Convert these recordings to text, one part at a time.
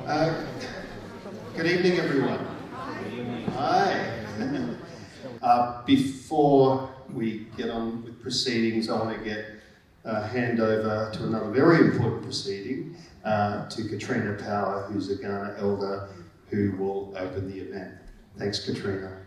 Good evening, everyone. Hi. Before we get on with proceedings, I want to hand over to another very important proceeding, to Katrina Power, who's a Kaurna elder who will open the event. Thanks, Katrina.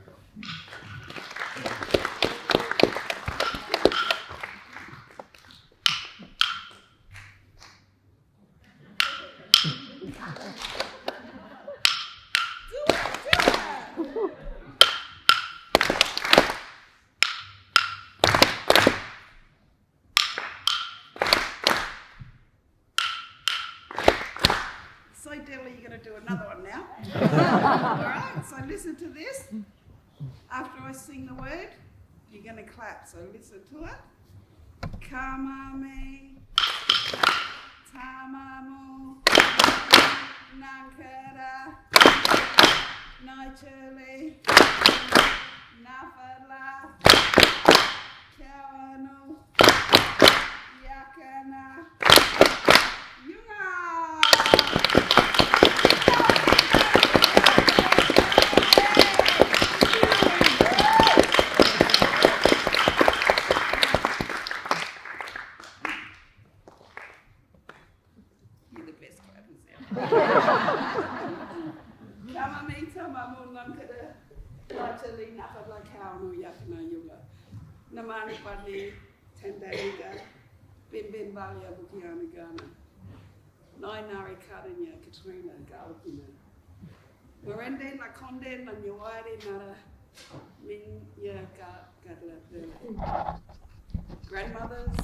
So Della, you're going to do another one now. All right, so listen to this. After I sing the word, you're going to clap, so listen to it. Kamame, tamamu, nankara, naichele, nafala, kawanu, yakana, yunga. Namani Padi, Tandanya, Bin Balia Bukiana Ghana, Nainari Kadanya, Katrina, Galpina, Merende, Nakonde, Nanyawadi, Nara, Min Gadla, grandmothers,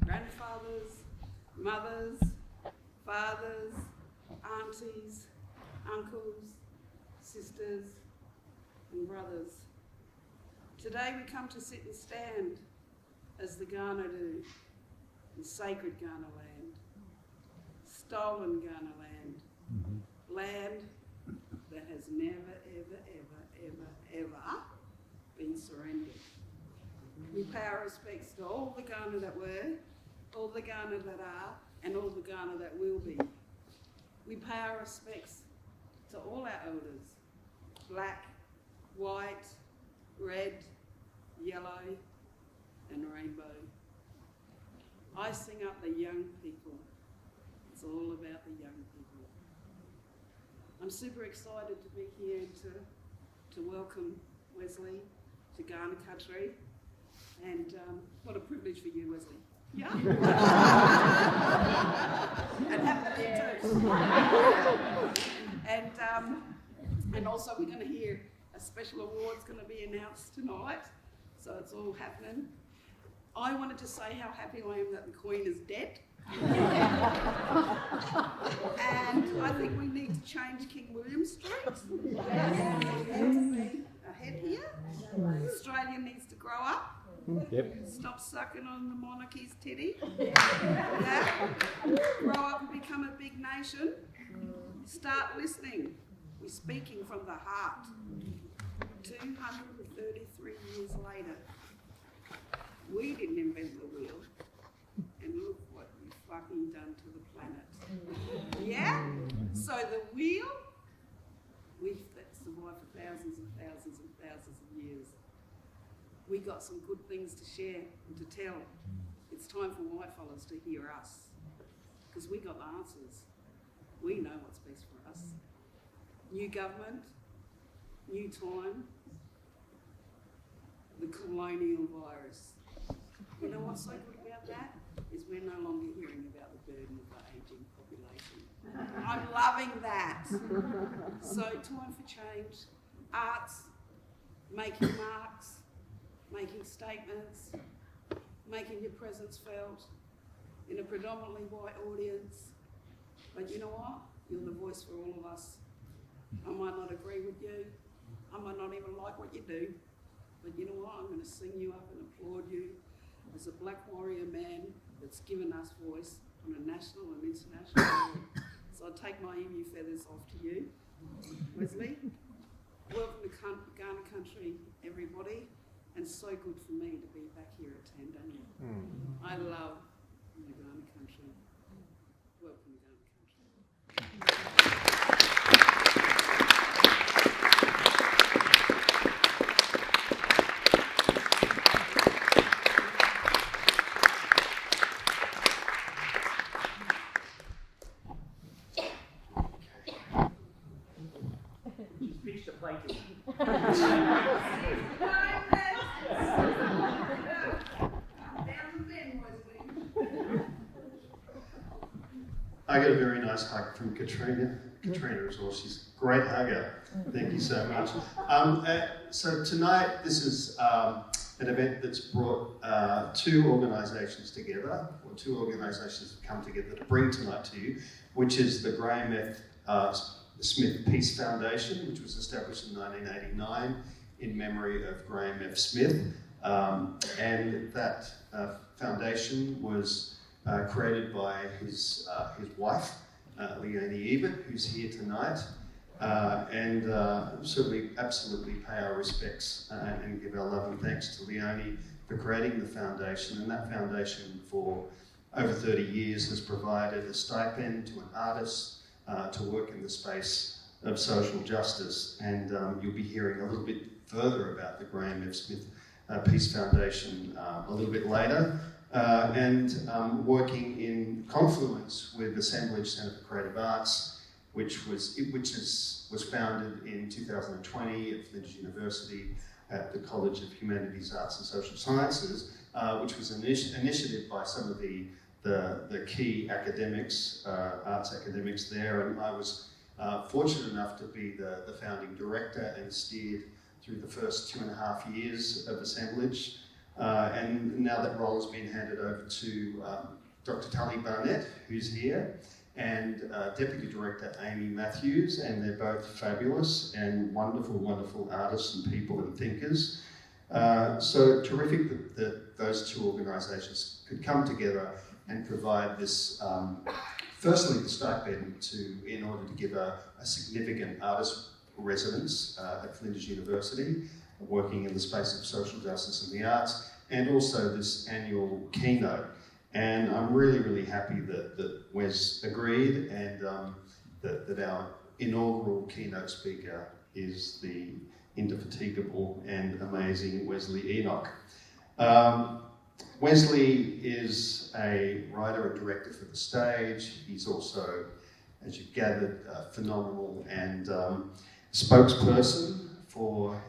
grandfathers, mothers, fathers, aunties, uncles, sisters, and brothers. Today we come to sit and stand as the Kaurna do in sacred Kaurna land, stolen Kaurna land, land that has never, ever, ever, ever, ever been surrendered. We pay our respects to all the Kaurna that were, all the Kaurna that are, and all the Kaurna that will be. We pay our respects to all our elders, black, white, red, yellow, and rainbow. I sing up the young people. It's all about the young people. I'm super excited to be here to welcome Wesley to Kaurna Country, and what a privilege for you, Wesley. Yeah? And have too. And also we're going to hear a special award's going to be announced tonight, so it's all happening. I wanted to say how happy I am that the Queen is dead. And I think we need to change King William Street. Ahead here. Australia needs to grow up. Yep. Stop sucking on the monarchy's titty. Yeah. Grow up and become a big nation. Start listening. We're speaking from the heart. 233 years later, we didn't invent the wheel, and look what we've fucking done to the planet. Yeah? So the wheel, we've survived for thousands and thousands and thousands of years. We got some good things to share and to tell. It's time for white fellas to hear us, because we got the answers. We know what's best for us. New government, new time, the colonial virus. You know what's so good about that? Is we're no longer hearing about the burden of the ageing population. I'm loving that. So time for change. Arts, making marks, making statements, making your presence felt in a predominantly white audience. But you know what? You're the voice for all of us. I might not agree with you. I might not even like what you do. But you know what? I'm going to sing you up and applaud you as a black warrior man that's given us voice on a national and international level. So I'll take my emu feathers off to you, Wesley. Welcome to Kaurna Country, everybody. And so good for me to be back here at Tandanya. I love the Kaurna Country. Welcome to Kaurna Country. fighting. I got a very nice hug from Katrina. Katrina as well. She's a great hugger. Thank you so much. So tonight, this is an event that's brought two organisations together, or two organisations have come together to bring tonight to you, which is the Graham F. Smith Peace Foundation, which was established in 1989 in memory of Graham F. Smith. And that foundation was created by his wife, Leonie Ebert, who's here tonight, and certainly absolutely pay our respects and give our love and thanks to Leonie for creating the foundation. And that foundation for over 30 years has provided a stipend to an artist to work in the space of social justice. And you'll be hearing a little bit further about the Graham F. Smith Peace Foundation a little bit later. And working in confluence with Assemblage Centre for Creative Arts, which was founded in 2020 at Flinders University at the College of Humanities, Arts and Social Sciences, which was an initiative by some of the key academics, arts academics there, and I was fortunate enough to be the founding director and steered through the first 2.5 years of Assemblage. And now that role has been handed over to Dr. Tully Barnett, who's here, and Deputy Director Amy Matthews, and they're both fabulous and wonderful, wonderful artists and people and thinkers. So terrific that those two organisations could come together and provide this, firstly the stipend in order to give a significant artist residence at Flinders University, working in the space of social justice and the arts, and also this annual Keynote. And I'm really, really happy that Wes agreed, and that our inaugural keynote speaker is the indefatigable and amazing Wesley Enoch. Wesley is a writer and director for the stage. He's also, as you've gathered, phenomenal and spokesperson for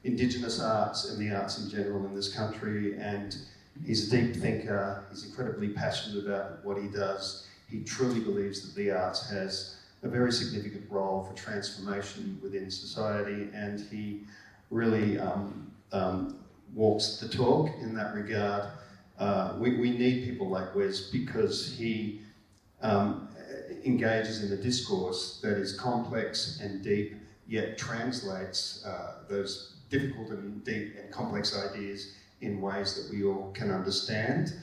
Indigenous arts and the arts in general in this country, and he's a deep thinker. He's incredibly passionate about what he does. He truly believes that the arts has a very significant role for transformation within society, and he really walks the talk in that regard. We need people like Wes because he engages in a discourse that is complex and deep, yet translates those difficult and deep and complex ideas in ways that we all can understand.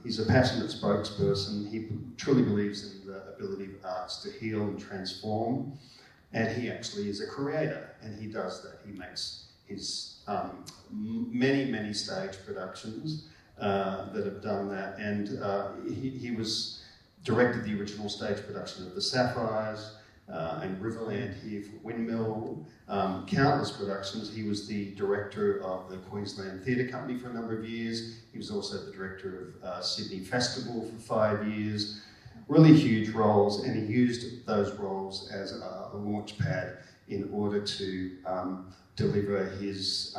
He's a passionate spokesperson. He truly believes in the ability of arts to heal and transform, and he actually is a creator, and he does that. He makes his many stage productions that have done that, and he was directed the original stage production of The Sapphires, and Riverland here for Windmill, countless productions. He was the director of the Queensland Theatre Company for a number of years. He was also the director of Sydney Festival for 5 years. Really huge roles, and he used those roles as a launch pad in order to deliver his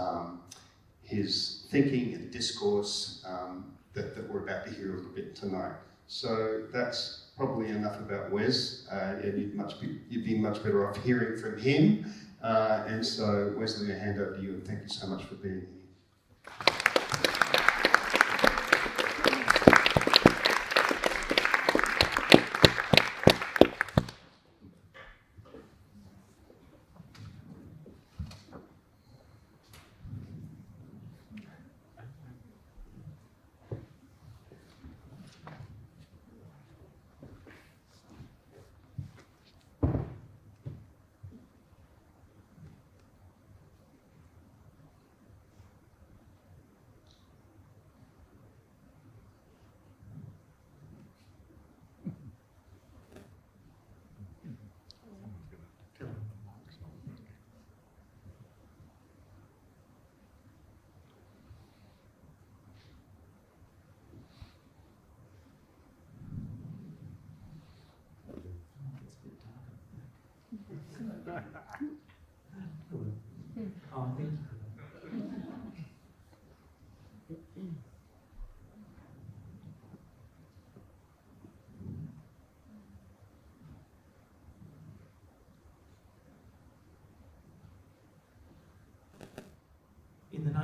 thinking and discourse that we're about to hear a little bit tonight. So that's probably enough about Wes, and you'd be much better off hearing from him. And so, Wesley, I hand over to you, and thank you so much for being here.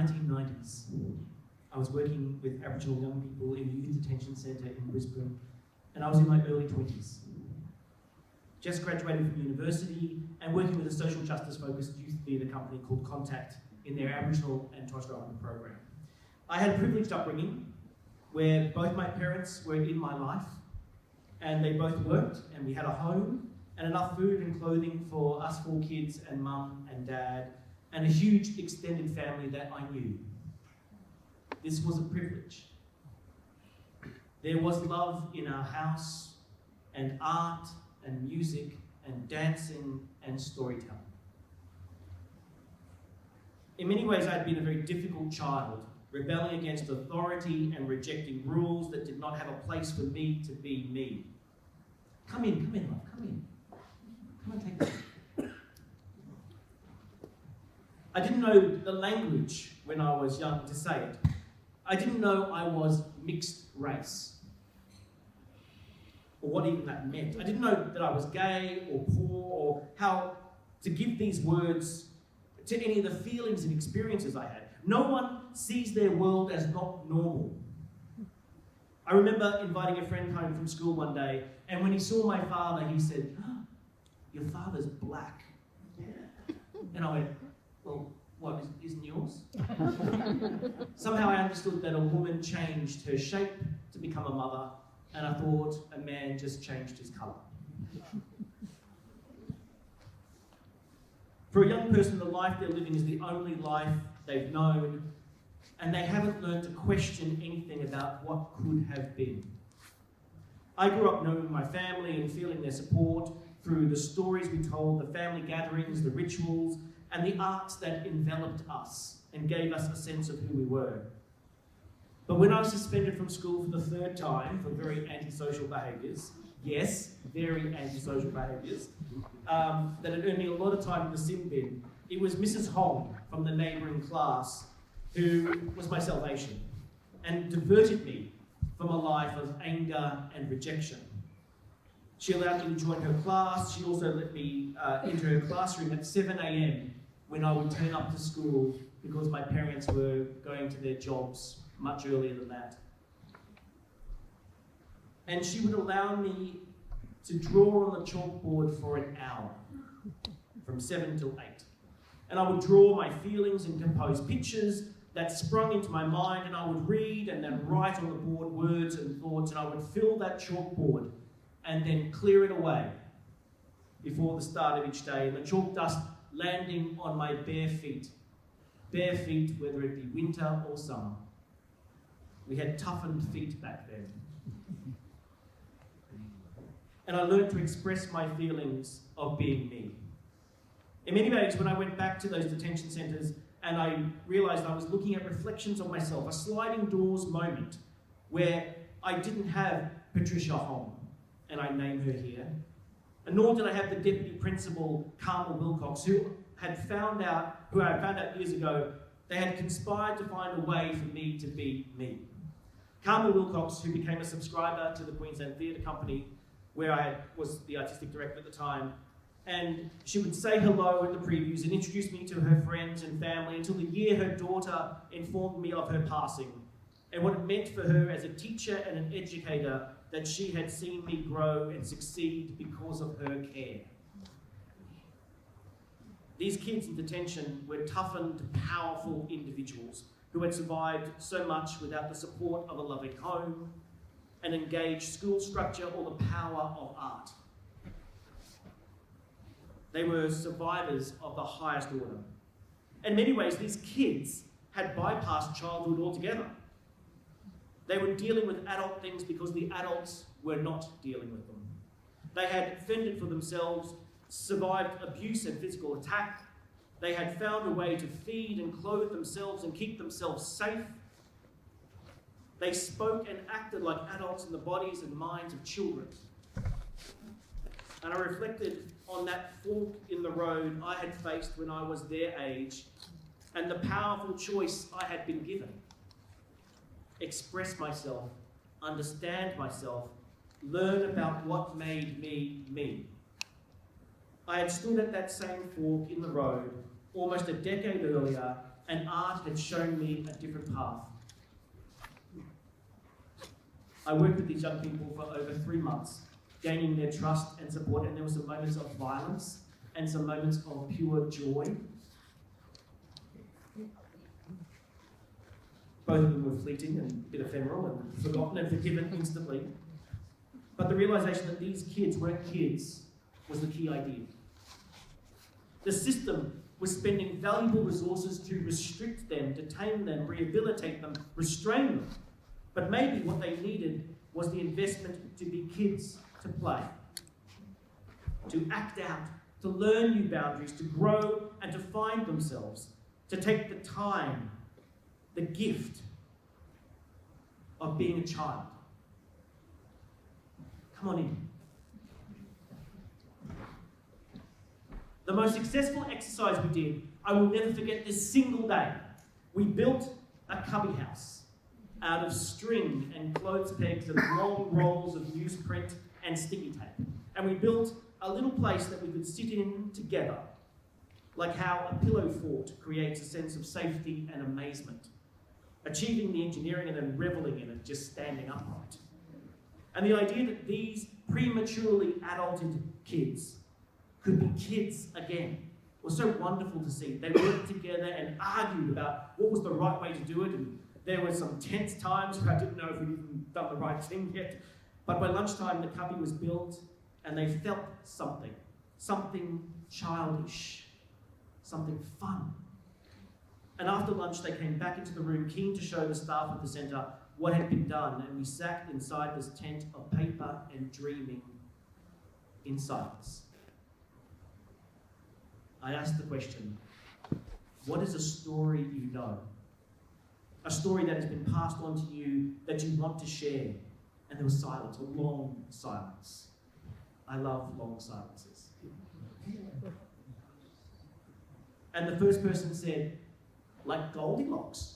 1990s. I was working with Aboriginal young people in a youth detention centre in Brisbane, and I was in my early 20s. Just graduated from university and working with a social justice focused youth theatre company called Contact in their Aboriginal and Torres Strait Islander program. I had a privileged upbringing where both my parents were in my life and they both worked, and we had a home and enough food and clothing for us 4 kids and mum and dad and a huge extended family that I knew. This was a privilege. There was love in our house and art and music and dancing and storytelling. In many ways, I had been a very difficult child, rebelling against authority and rejecting rules that did not have a place for me to be me. Come in, love, come in. Come and take this. I didn't know the language when I was young to say it. I didn't know I was mixed race, or what even that meant. I didn't know that I was gay or poor, or how to give these words to any of the feelings and experiences I had. No one sees their world as not normal. I remember inviting a friend home from school one day, and when he saw my father, he said, "Oh, your father's black." And I went, "Well, what, isn't yours?" Somehow I understood that a woman changed her shape to become a mother, and I thought a man just changed his colour. For a young person, the life they're living is the only life they've known, and they haven't learned to question anything about what could have been. I grew up knowing my family and feeling their support through the stories we told, the family gatherings, the rituals, and the arts that enveloped us and gave us a sense of who we were. But when I was suspended from school for the 3rd time for very antisocial behaviours, yes, very antisocial behaviours, that had earned me a lot of time in the sin bin, it was Mrs. Hong from the neighbouring class who was my salvation and diverted me from a life of anger and rejection. She allowed me to join her class. She also let me enter her classroom at 7 a.m. when I would turn up to school because my parents were going to their jobs much earlier than that. And she would allow me to draw on the chalkboard for an hour, from 7 till 8. And I would draw my feelings and compose pictures that sprung into my mind, and I would read and then write on the board words and thoughts, and I would fill that chalkboard and then clear it away before the start of each day, and the chalk dust landing on my bare feet, whether it be winter or summer. We had toughened feet back then. And I learned to express my feelings of being me. In many ways, when I went back to those detention centres and I realised I was looking at reflections of myself, a sliding doors moment where I didn't have Patricia Hong, and I name her here, and nor did I have the deputy principal, Kaurna Wilcox, who I found out years ago, they had conspired to find a way for me to be me. Kaurna Wilcox, who became a subscriber to the Queensland Theatre Company, where I was the artistic director at the time, and she would say hello at the previews and introduce me to her friends and family until the year her daughter informed me of her passing and what it meant for her as a teacher and an educator that she had seen me grow and succeed because of her care. These kids in detention were toughened, powerful individuals who had survived so much without the support of a loving home, an engaged school structure, or the power of art. They were survivors of the highest order. In many ways, these kids had bypassed childhood altogether. They were dealing with adult things because the adults were not dealing with them. They had fended for themselves, survived abuse and physical attack. They had found a way to feed and clothe themselves and keep themselves safe. They spoke and acted like adults in the bodies and minds of children. And I reflected on that fork in the road I had faced when I was their age and the powerful choice I had been given. Express myself, understand myself, learn about what made me me. I had stood at that same fork in the road almost a decade earlier, and art had shown me a different path. I worked with these young people for over 3 months, gaining their trust and support, and there were some moments of violence and some moments of pure joy. Both of them were fleeting and a bit ephemeral and forgotten and forgiven instantly. But the realization that these kids weren't kids was the key idea. The system was spending valuable resources to restrict them, detain them, rehabilitate them, restrain them. But maybe what they needed was the investment to be kids, to play, to act out, to learn new boundaries, to grow and to find themselves, to take the time, the gift of being a child. Come on in. The most successful exercise we did, I will never forget this single day. We built a cubby house out of string and clothes pegs and long rolls of newsprint and sticky tape. And we built a little place that we could sit in together, like how a pillow fort creates a sense of safety and amazement, achieving the engineering and then reveling in it, just standing upright. And the idea that these prematurely adulted kids could be kids again was so wonderful to see. They worked together and argued about what was the right way to do it, and there were some tense times where I didn't know if we'd even done the right thing yet. But by lunchtime, the cubby was built, and they felt something childish, something fun. And after lunch, they came back into the room, keen to show the staff of the centre what had been done, and we sat inside this tent of paper and dreaming in silence. I asked the question, what is a story you know? A story that has been passed on to you that you want to share? And there was silence, a long silence. I love long silences. And the first person said, like Goldilocks.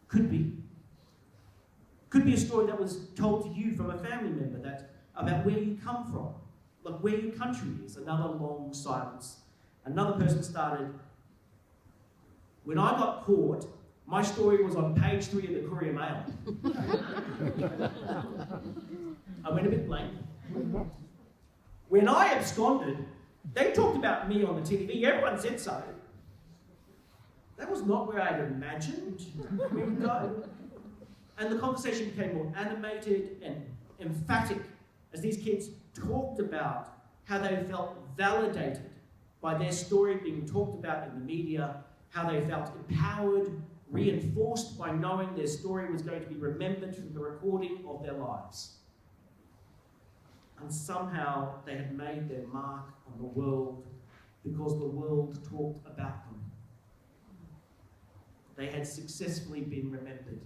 Could be. Could be a story that was told to you from a family member about where you come from, like where your country is. Another long silence. Another person started, when I got caught, my story was on page 3 of the Courier Mail. I went a bit blank. When I absconded, they talked about me on the TV. Everyone said so. That was not where I had imagined we would go. And the conversation became more animated and emphatic as these kids talked about how they felt validated by their story being talked about in the media, how they felt empowered, reinforced by knowing their story was going to be remembered through the recording of their lives. And somehow they had made their mark on the world because the world talked about them. They had successfully been remembered.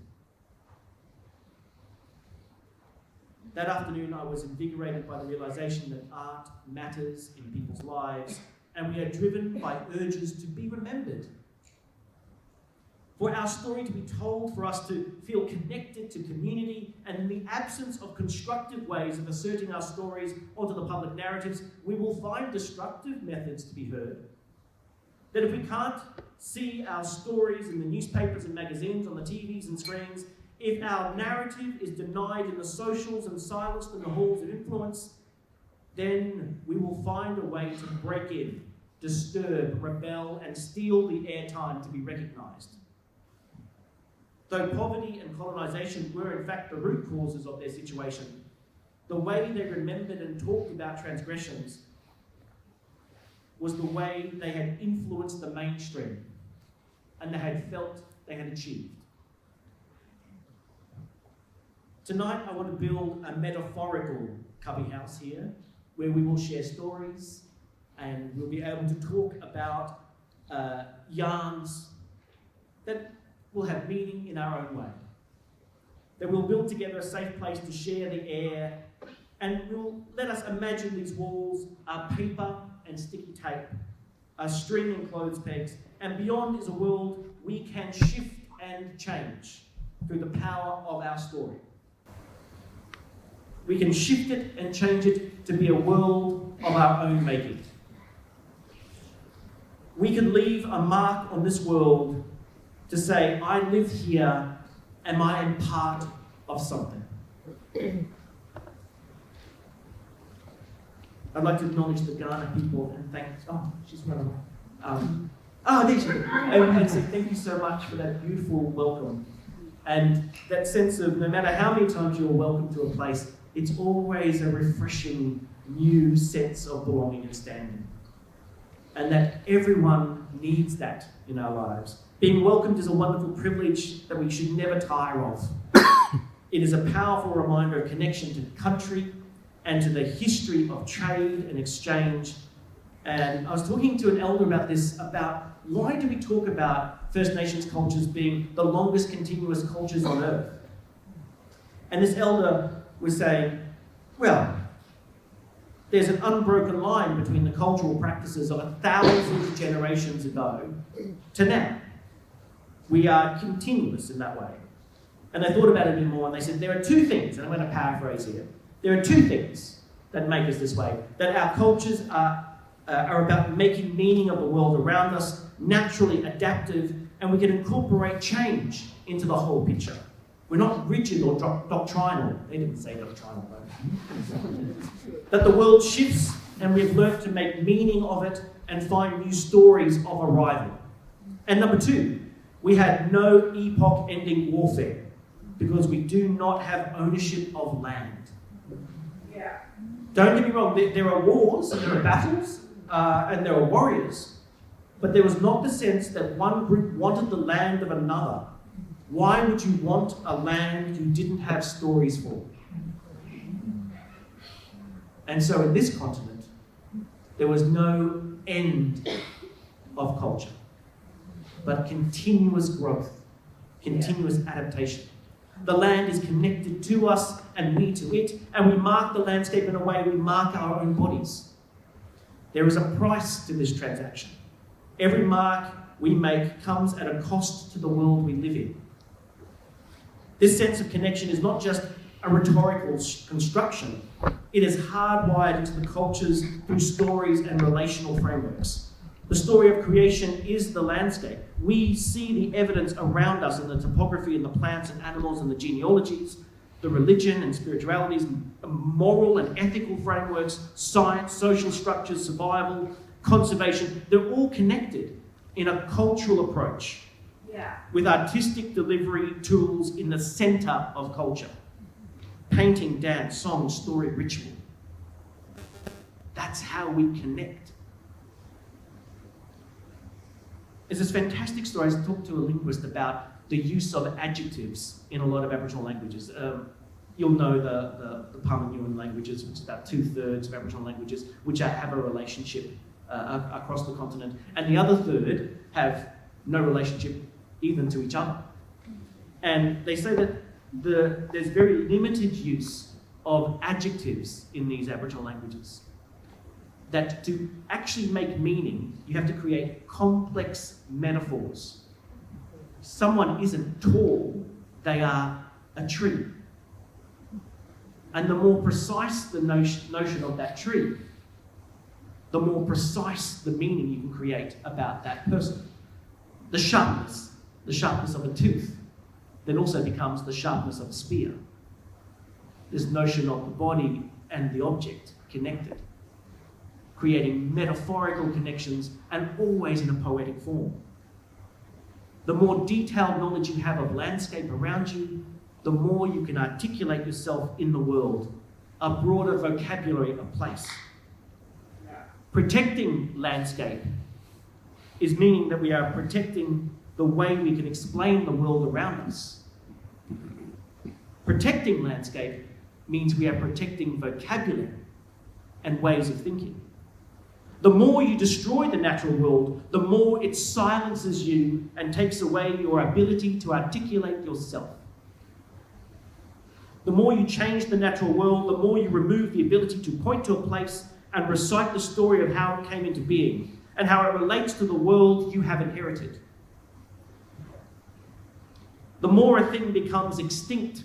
That afternoon, I was invigorated by the realization that art matters in people's lives, and we are driven by urges to be remembered. For our story to be told, for us to feel connected to community, and in the absence of constructive ways of asserting our stories onto the public narratives, we will find destructive methods to be heard. That if we can't see our stories in the newspapers and magazines, on the TVs and screens, if our narrative is denied in the socials and silenced in the halls of influence, then we will find a way to break in, disturb, rebel, and steal the airtime to be recognised. Though poverty and colonisation were in fact the root causes of their situation, the way they remembered and talked about transgressions was the way they had influenced the mainstream, and they had felt they had achieved. Tonight I want to build a metaphorical cubby house here, where we will share stories and we'll be able to talk about yarns that will have meaning in our own way. That we'll build together a safe place to share the air, and we'll let us imagine these walls are paper and sticky tape, are string and clothes pegs, and beyond is a world we can shift and change through the power of our story. We can shift it and change it to be a world of our own making. we could leave a mark on this world to say, I live here, am I a part of something? I'd like to acknowledge the Ghana people and thank, she's run away. There she is. And say thank you so much for that beautiful welcome. And that sense of no matter how many times you're welcome to a place, it's always a refreshing new sense of belonging and standing. And that everyone needs that in our lives. Being welcomed is a wonderful privilege that we should never tire of. It is a powerful reminder of connection to country and to the history of trade and exchange. And I was talking to an elder about this, about why do we talk about First Nations cultures being the longest continuous cultures on earth? And this elder was saying, well, there's an unbroken line between the cultural practices of 1,000 generations ago to now. We are continuous in that way. And they thought about it a bit more and they said, there are two things, and I'm going to paraphrase here. There are two things that make us this way. That our cultures are about making meaning of the world around us, naturally adaptive, and we can incorporate change into the whole picture. We're not rigid or doctrinal. They didn't say doctrinal, though. That the world shifts and we've learnt to make meaning of it and find new stories of arrival. And number two, we had no epoch-ending warfare because we do not have ownership of land. Yeah. Don't get me wrong, there are wars and there are battles and there are warriors, but there was not the sense that one group wanted the land of another. Why would you want a land you didn't have stories for? And so in this continent, there was no end of culture, but continuous growth, continuous adaptation. The land is connected to us and we to it, and we mark the landscape in a way we mark our own bodies. There is a price to this transaction. Every mark we make comes at a cost to the world we live in. This sense of connection is not just a rhetorical construction. It is hardwired into the cultures through stories and relational frameworks. The story of creation is the landscape. We see the evidence around us in the topography and the plants and animals and the genealogies, the religion and spiritualities, moral and ethical frameworks, science, social structures, survival, conservation. They're all connected in a cultural approach. Yeah. With artistic delivery tools in the centre of culture. Painting, dance, song, story, ritual. That's how we connect. There's this fantastic story. I talked to a linguist about the use of adjectives in a lot of Aboriginal languages. You'll know the Pama-Nyuan languages, which is about 2/3 of Aboriginal languages, which have a relationship across the continent. And the other third have no relationship even to each other. And they say that there's very limited use of adjectives in these Aboriginal languages. That to actually make meaning, you have to create complex metaphors. Someone isn't tall, they are a tree. And the more precise the notion of that tree, the more precise the meaning you can create about that person. The sharpness of a tooth, then also becomes the sharpness of a spear. This notion of the body and the object connected, creating metaphorical connections and always in a poetic form. The more detailed knowledge you have of landscape around you, the more you can articulate yourself in the world, a broader vocabulary of place. Protecting landscape is meaning that we are protecting the way we can explain the world around us. Protecting landscape means we are protecting vocabulary and ways of thinking. The more you destroy the natural world, the more it silences you and takes away your ability to articulate yourself. The more you change the natural world, the more you remove the ability to point to a place and recite the story of how it came into being and how it relates to the world you have inherited. The more a thing becomes extinct,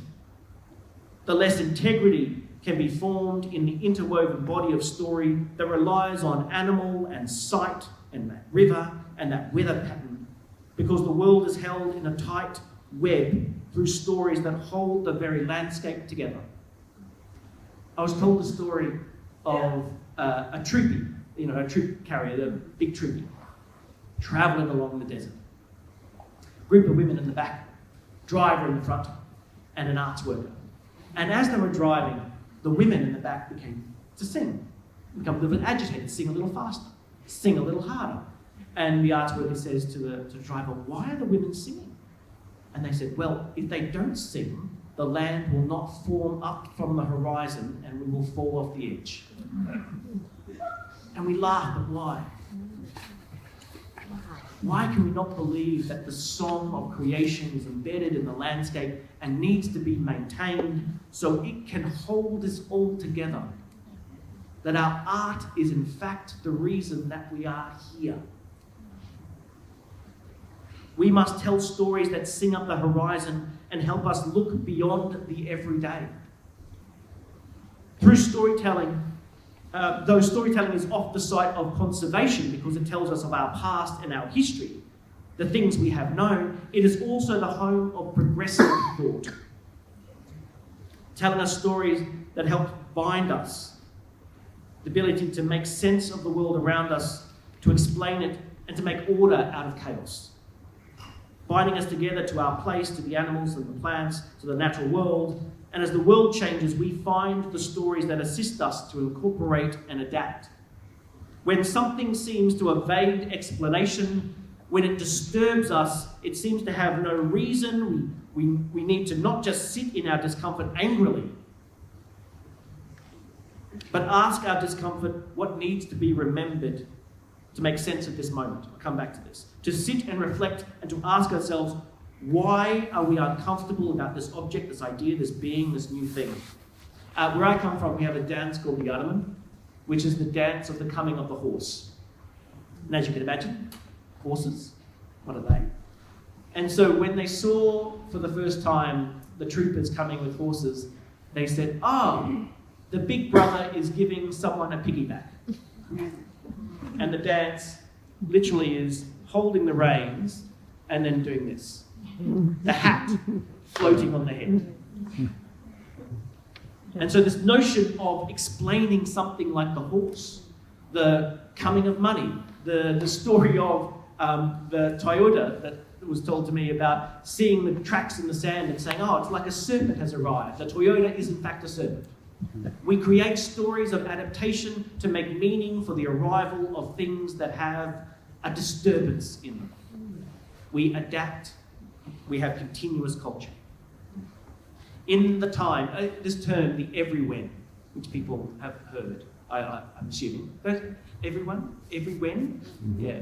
the less integrity can be formed in the interwoven body of story that relies on animal and site and river and that weather pattern, because the world is held in a tight web through stories that hold the very landscape together. I was told the story of a troopie, a troop carrier, the big troopie, travelling along the desert. Group of women in the back, driver in the front, and an arts worker. And as they were driving, the women in the back began to sing, become a little bit agitated, sing a little faster, sing a little harder. And the arts worker says to the driver, "Why are the women singing?" And they said, "Well, if they don't sing, the land will not form up from the horizon and we will fall off the edge." And we laugh, but why? Why can we not believe that the song of creation is embedded in the landscape and needs to be maintained so it can hold us all together? That our art is in fact the reason that we are here. We must tell stories that sing up the horizon and help us look beyond the everyday. Through storytelling, though storytelling is off the site of conservation because it tells us of our past and our history, the things we have known, it is also the home of progressive thought. Telling us stories that help bind us, the ability to make sense of the world around us, to explain it, and to make order out of chaos. Binding us together to our place, to the animals and the plants, to the natural world. And as the world changes, we find the stories that assist us to incorporate and adapt. When something seems to evade explanation, when it disturbs us, it seems to have no reason. We need to not just sit in our discomfort angrily, but ask our discomfort what needs to be remembered to make sense of this moment. I'll come back to this. To sit and reflect and to ask ourselves, why are we uncomfortable about this object, this idea, this being, this new thing? Where I come from, we have a dance called the Yadaman, which is the dance of the coming of the horse. And as you can imagine, horses, what are they? And so when they saw for the first time the troopers coming with horses, they said, the big brother is giving someone a piggyback. And the dance literally is holding the reins and then doing this. The hat floating on the head. And so this notion of explaining something like the horse, the coming of money, the story of the Toyota that was told to me about seeing the tracks in the sand and saying, it's like a serpent has arrived. The Toyota is in fact a serpent. We create stories of adaptation to make meaning for the arrival of things that have a disturbance in them. We adapt. We have continuous culture. In the time, this term, the everywhen, which people have heard, I'm assuming. Everyone? Everywhen? Yeah.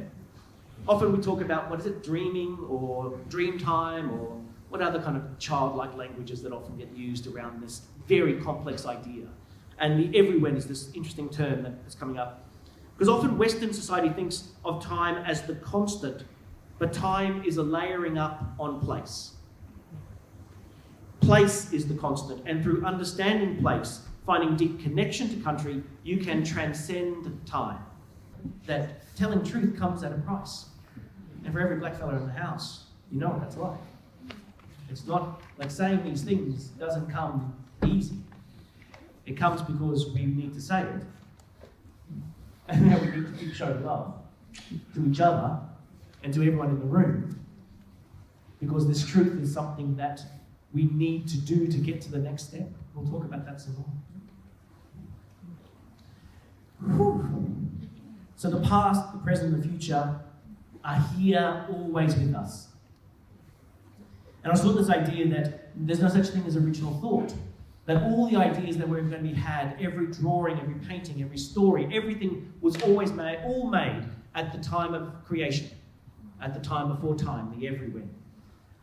Often we talk about, dreaming or dream time, or what other kind of childlike languages that often get used around this very complex idea. And the everywhen is this interesting term that is coming up. Because often Western society thinks of time as the constant, but time is a layering up on place. Place is the constant, and through understanding place, finding deep connection to country, you can transcend time. That telling truth comes at a price. And for every black fella in the house, you know what that's like. It's not like saying these things doesn't come easy. It comes because we need to say it. And now we need to keep showing love to each other and to everyone in the room. Because this truth is something that we need to do to get to the next step. We'll talk about that some more. So the past, the present, and the future are here always with us. And I was taught this idea that there's no such thing as original thought. That all the ideas that were going to be had, every drawing, every painting, every story, everything was always made, all made at the time of creation, at the time before time, the everywhere.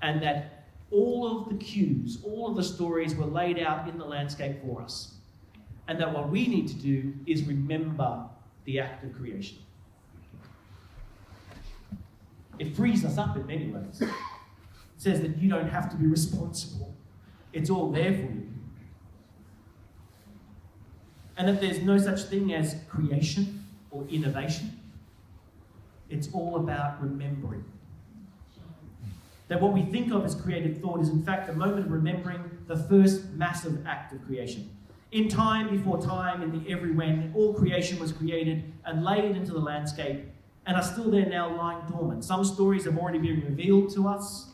And that all of the cues, all of the stories were laid out in the landscape for us. And that what we need to do is remember the act of creation. It frees us up in many ways. It says that you don't have to be responsible. It's all there for you. And that there's no such thing as creation or innovation. It's all about remembering. That what we think of as creative thought is in fact the moment of remembering the first massive act of creation. In time before time, in the everywhen, all creation was created and laid into the landscape and are still there now lying dormant. Some stories have already been revealed to us.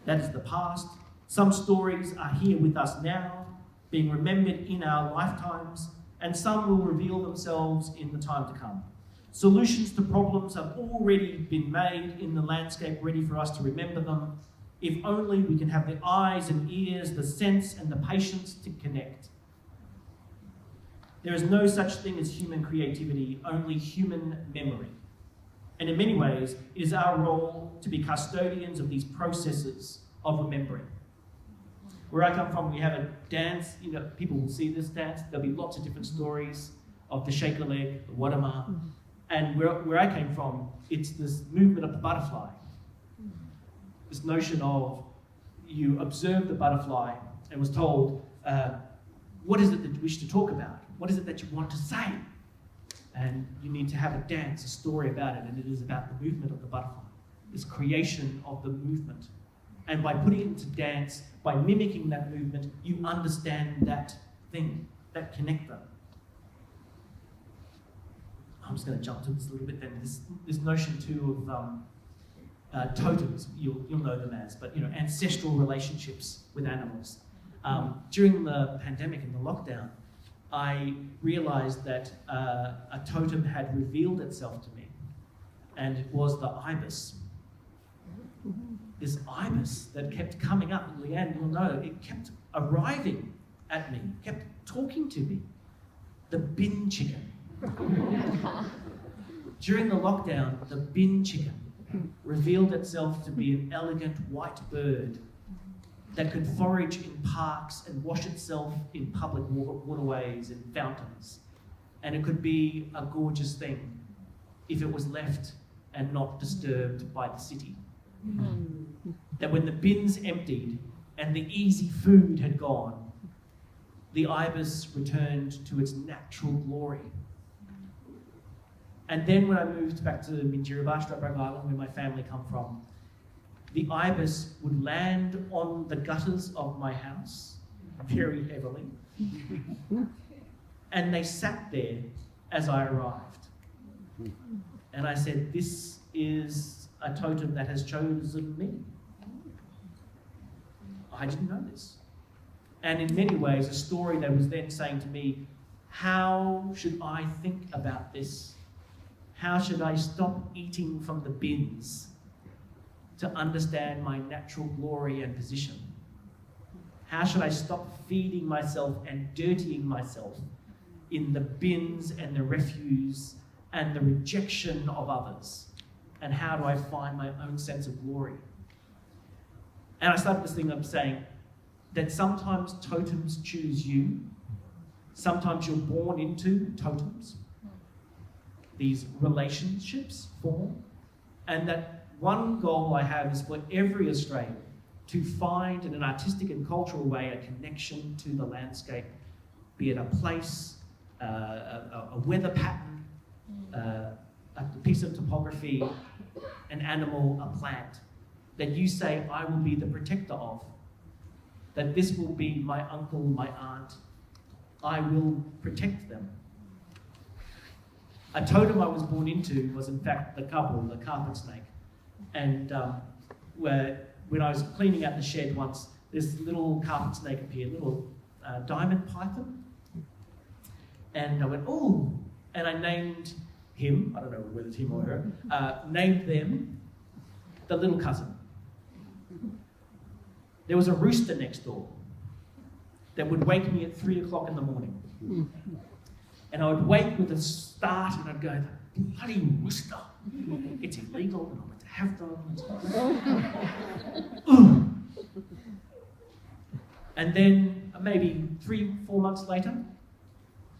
That is the past. Some stories are here with us now, being remembered in our lifetimes, and some will reveal themselves in the time to come. Solutions to problems have already been made in the landscape, ready for us to remember them, if only we can have the eyes and ears, the sense and the patience to connect. There is no such thing as human creativity, only human memory. And in many ways, it is our role to be custodians of these processes of remembering. Where I come from, we have a dance, people will see this dance, there'll be lots of different stories of the shake a leg, the wadama. And where I came from, it's this movement of the butterfly. This notion of you observe the butterfly and was told, what is it that you wish to talk about? What is it that you want to say? And you need to have a dance, a story about it, and it is about the movement of the butterfly, this creation of the movement. And by putting it into dance, by mimicking that movement, you understand that thing, that connector. I'm just going to jump to this a little bit then. This notion too of totems, you'll know them as, but ancestral relationships with animals. During the pandemic and the lockdown, I realised that a totem had revealed itself to me, and it was the ibis. This ibis that kept coming up, Leanne, you'll know, it kept arriving at me, kept talking to me. The bin chicken. During the lockdown, the bin chicken revealed itself to be an elegant white bird that could forage in parks and wash itself in public waterways and fountains. And it could be a gorgeous thing if it was left and not disturbed by the city. That when the bins emptied and the easy food had gone, the ibis returned to its natural glory. And then when I moved back to Minjirribah, Stradbroke Island, where my family come from, the ibis would land on the gutters of my house very heavily. And they sat there as I arrived. And I said, this is a totem that has chosen me. I didn't know this. And in many ways, a story that was then saying to me, how should I think about this? How should I stop eating from the bins to understand my natural glory and position? How should I stop feeding myself and dirtying myself in the bins and the refuse and the rejection of others? And how do I find my own sense of glory? And I started this thing of saying that sometimes totems choose you. Sometimes you're born into totems. These relationships form. And that one goal I have is for every Australian to find in an artistic and cultural way a connection to the landscape, be it a place, a weather pattern, a piece of topography, an animal, a plant, that you say, I will be the protector of, that this will be my uncle, my aunt, I will protect them. A totem I was born into was in fact the couple, the carpet snake. And when I was cleaning out the shed once, this little carpet snake appeared, little diamond python. And I went, oh, and I named him, I don't know whether it's him or her, named them the little cousin. There was a rooster next door that would wake me at 3 o'clock in the morning. And I would wake with a start and I'd go, the bloody rooster. It's illegal and I'm going to have them. And then maybe 3-4 months later,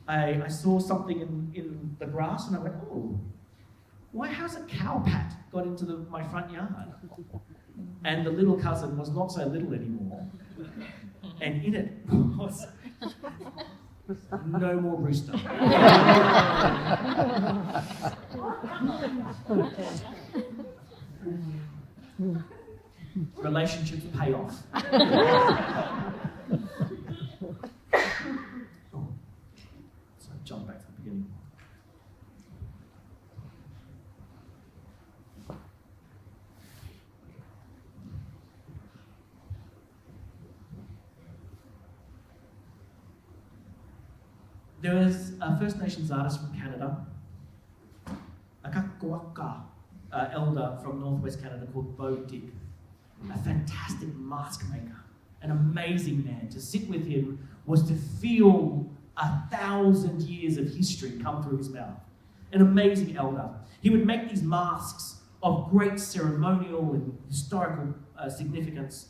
I saw something in the grass and I went, oh, why has a cow pat got into my front yard? And the little cousin was not so little anymore. And in it was No more Brewster. Relationships pay off. So jump back to the beginning. There was a First Nations artist from Canada, a Kakawaka elder from northwest Canada called Bo Dick, a fantastic mask maker, an amazing man. To sit with him was to feel 1,000 years of history come through his mouth. An amazing elder. He would make these masks of great ceremonial and historical significance.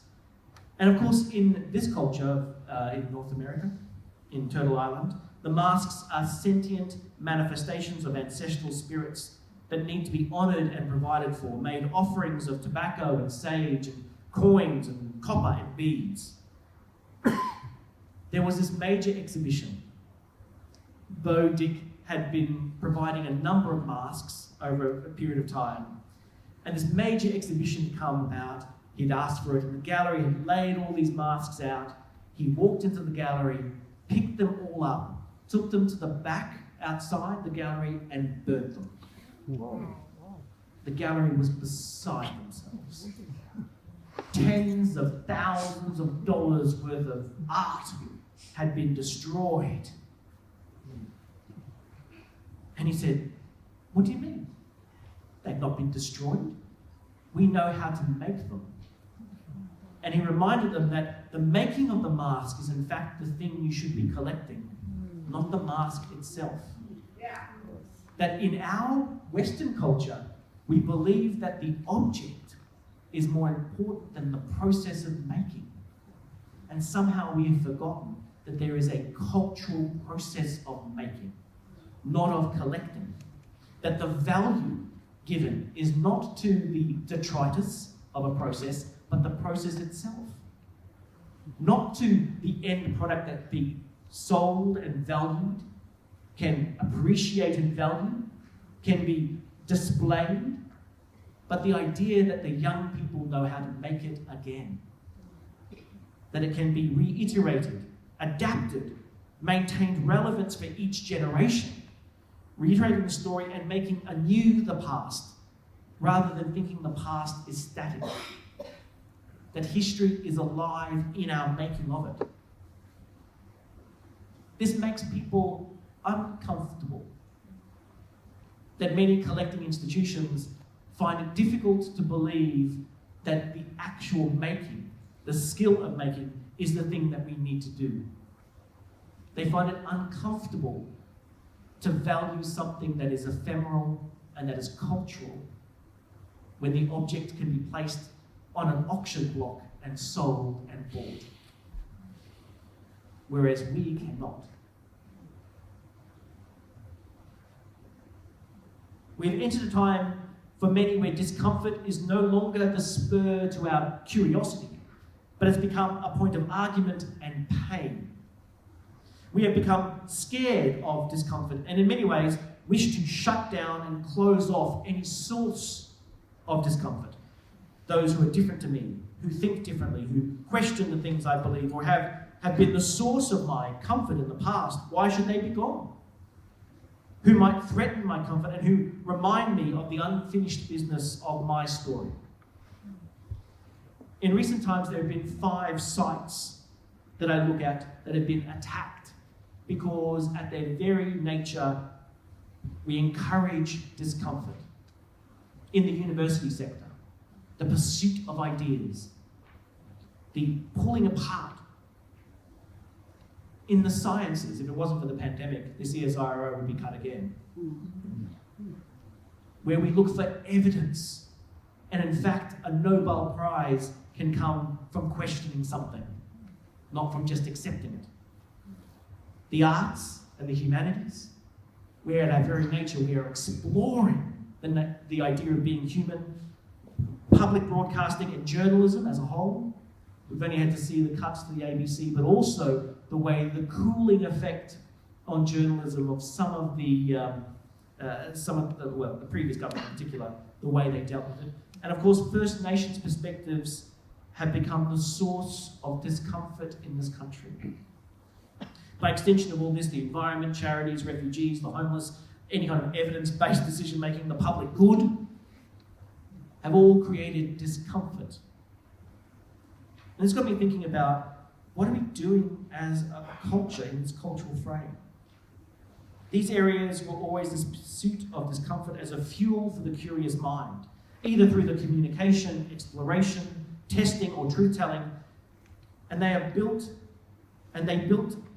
And of course, in this culture in North America, in Turtle Island, the masks are sentient manifestations of ancestral spirits that need to be honoured and provided for, made offerings of tobacco and sage and coins and copper and beads. There was this major exhibition. Bo Dick had been providing a number of masks over a period of time, and this major exhibition had come about. He'd asked for it in the gallery, had laid all these masks out. He walked into the gallery, picked them all up, took them to the back outside the gallery and burnt them. Whoa. The gallery was beside themselves. Tens of thousands of dollars worth of art had been destroyed. And he said, "What do you mean? They've not been destroyed. We know how to make them." And he reminded them that the making of the mask is in fact the thing you should be collecting, not the mask itself. That in our Western culture, we believe that the object is more important than the process of making. And somehow we have forgotten that there is a cultural process of making, not of collecting. That the value given is not to the detritus of a process, but the process itself. Not to the end product that be sold and valued, can appreciate and value, can be displayed, but the idea that the young people know how to make it again. That it can be reiterated, adapted, maintained relevance for each generation, reiterating the story and making anew the past, rather than thinking the past is static. That history is alive in our making of it. This makes people uncomfortable. That many collecting institutions find it difficult to believe that the actual making, the skill of making, is the thing that we need to do. They find it uncomfortable to value something that is ephemeral and that is cultural, when the object can be placed on an auction block and sold and bought. Whereas we cannot. We've entered a time for many where discomfort is no longer the spur to our curiosity, but has become a point of argument and pain. We have become scared of discomfort and in many ways wish to shut down and close off any source of discomfort. Those who are different to me, who think differently, who question the things I believe, or have been the source of my comfort in the past, why should they be gone? Who might threaten my comfort and who remind me of the unfinished business of my story. In recent times, there have been 5 sites that I look at that have been attacked because at their very nature, we encourage discomfort. In the university sector, the pursuit of ideas, the pulling apart. In the sciences, if it wasn't for the pandemic, the CSIRO would be cut again. Where we look for evidence, and in fact, a Nobel Prize can come from questioning something, not from just accepting it. The arts and the humanities, where at our very nature we are exploring the idea of being human. Public broadcasting and journalism as a whole. We've only had to see the cuts to the ABC, but also the way the cooling effect on journalism of some of the previous government in particular, the way they dealt with it. And of course, First Nations perspectives have become the source of discomfort in this country. By extension of all this, the environment, charities, refugees, the homeless, any kind of evidence-based decision-making, the public good, have all created discomfort. And it's got me thinking about, what are we doing as a culture in this cultural frame? These areas were always this pursuit of discomfort as a fuel for the curious mind, either through the communication, exploration, testing, or truth-telling. And they are built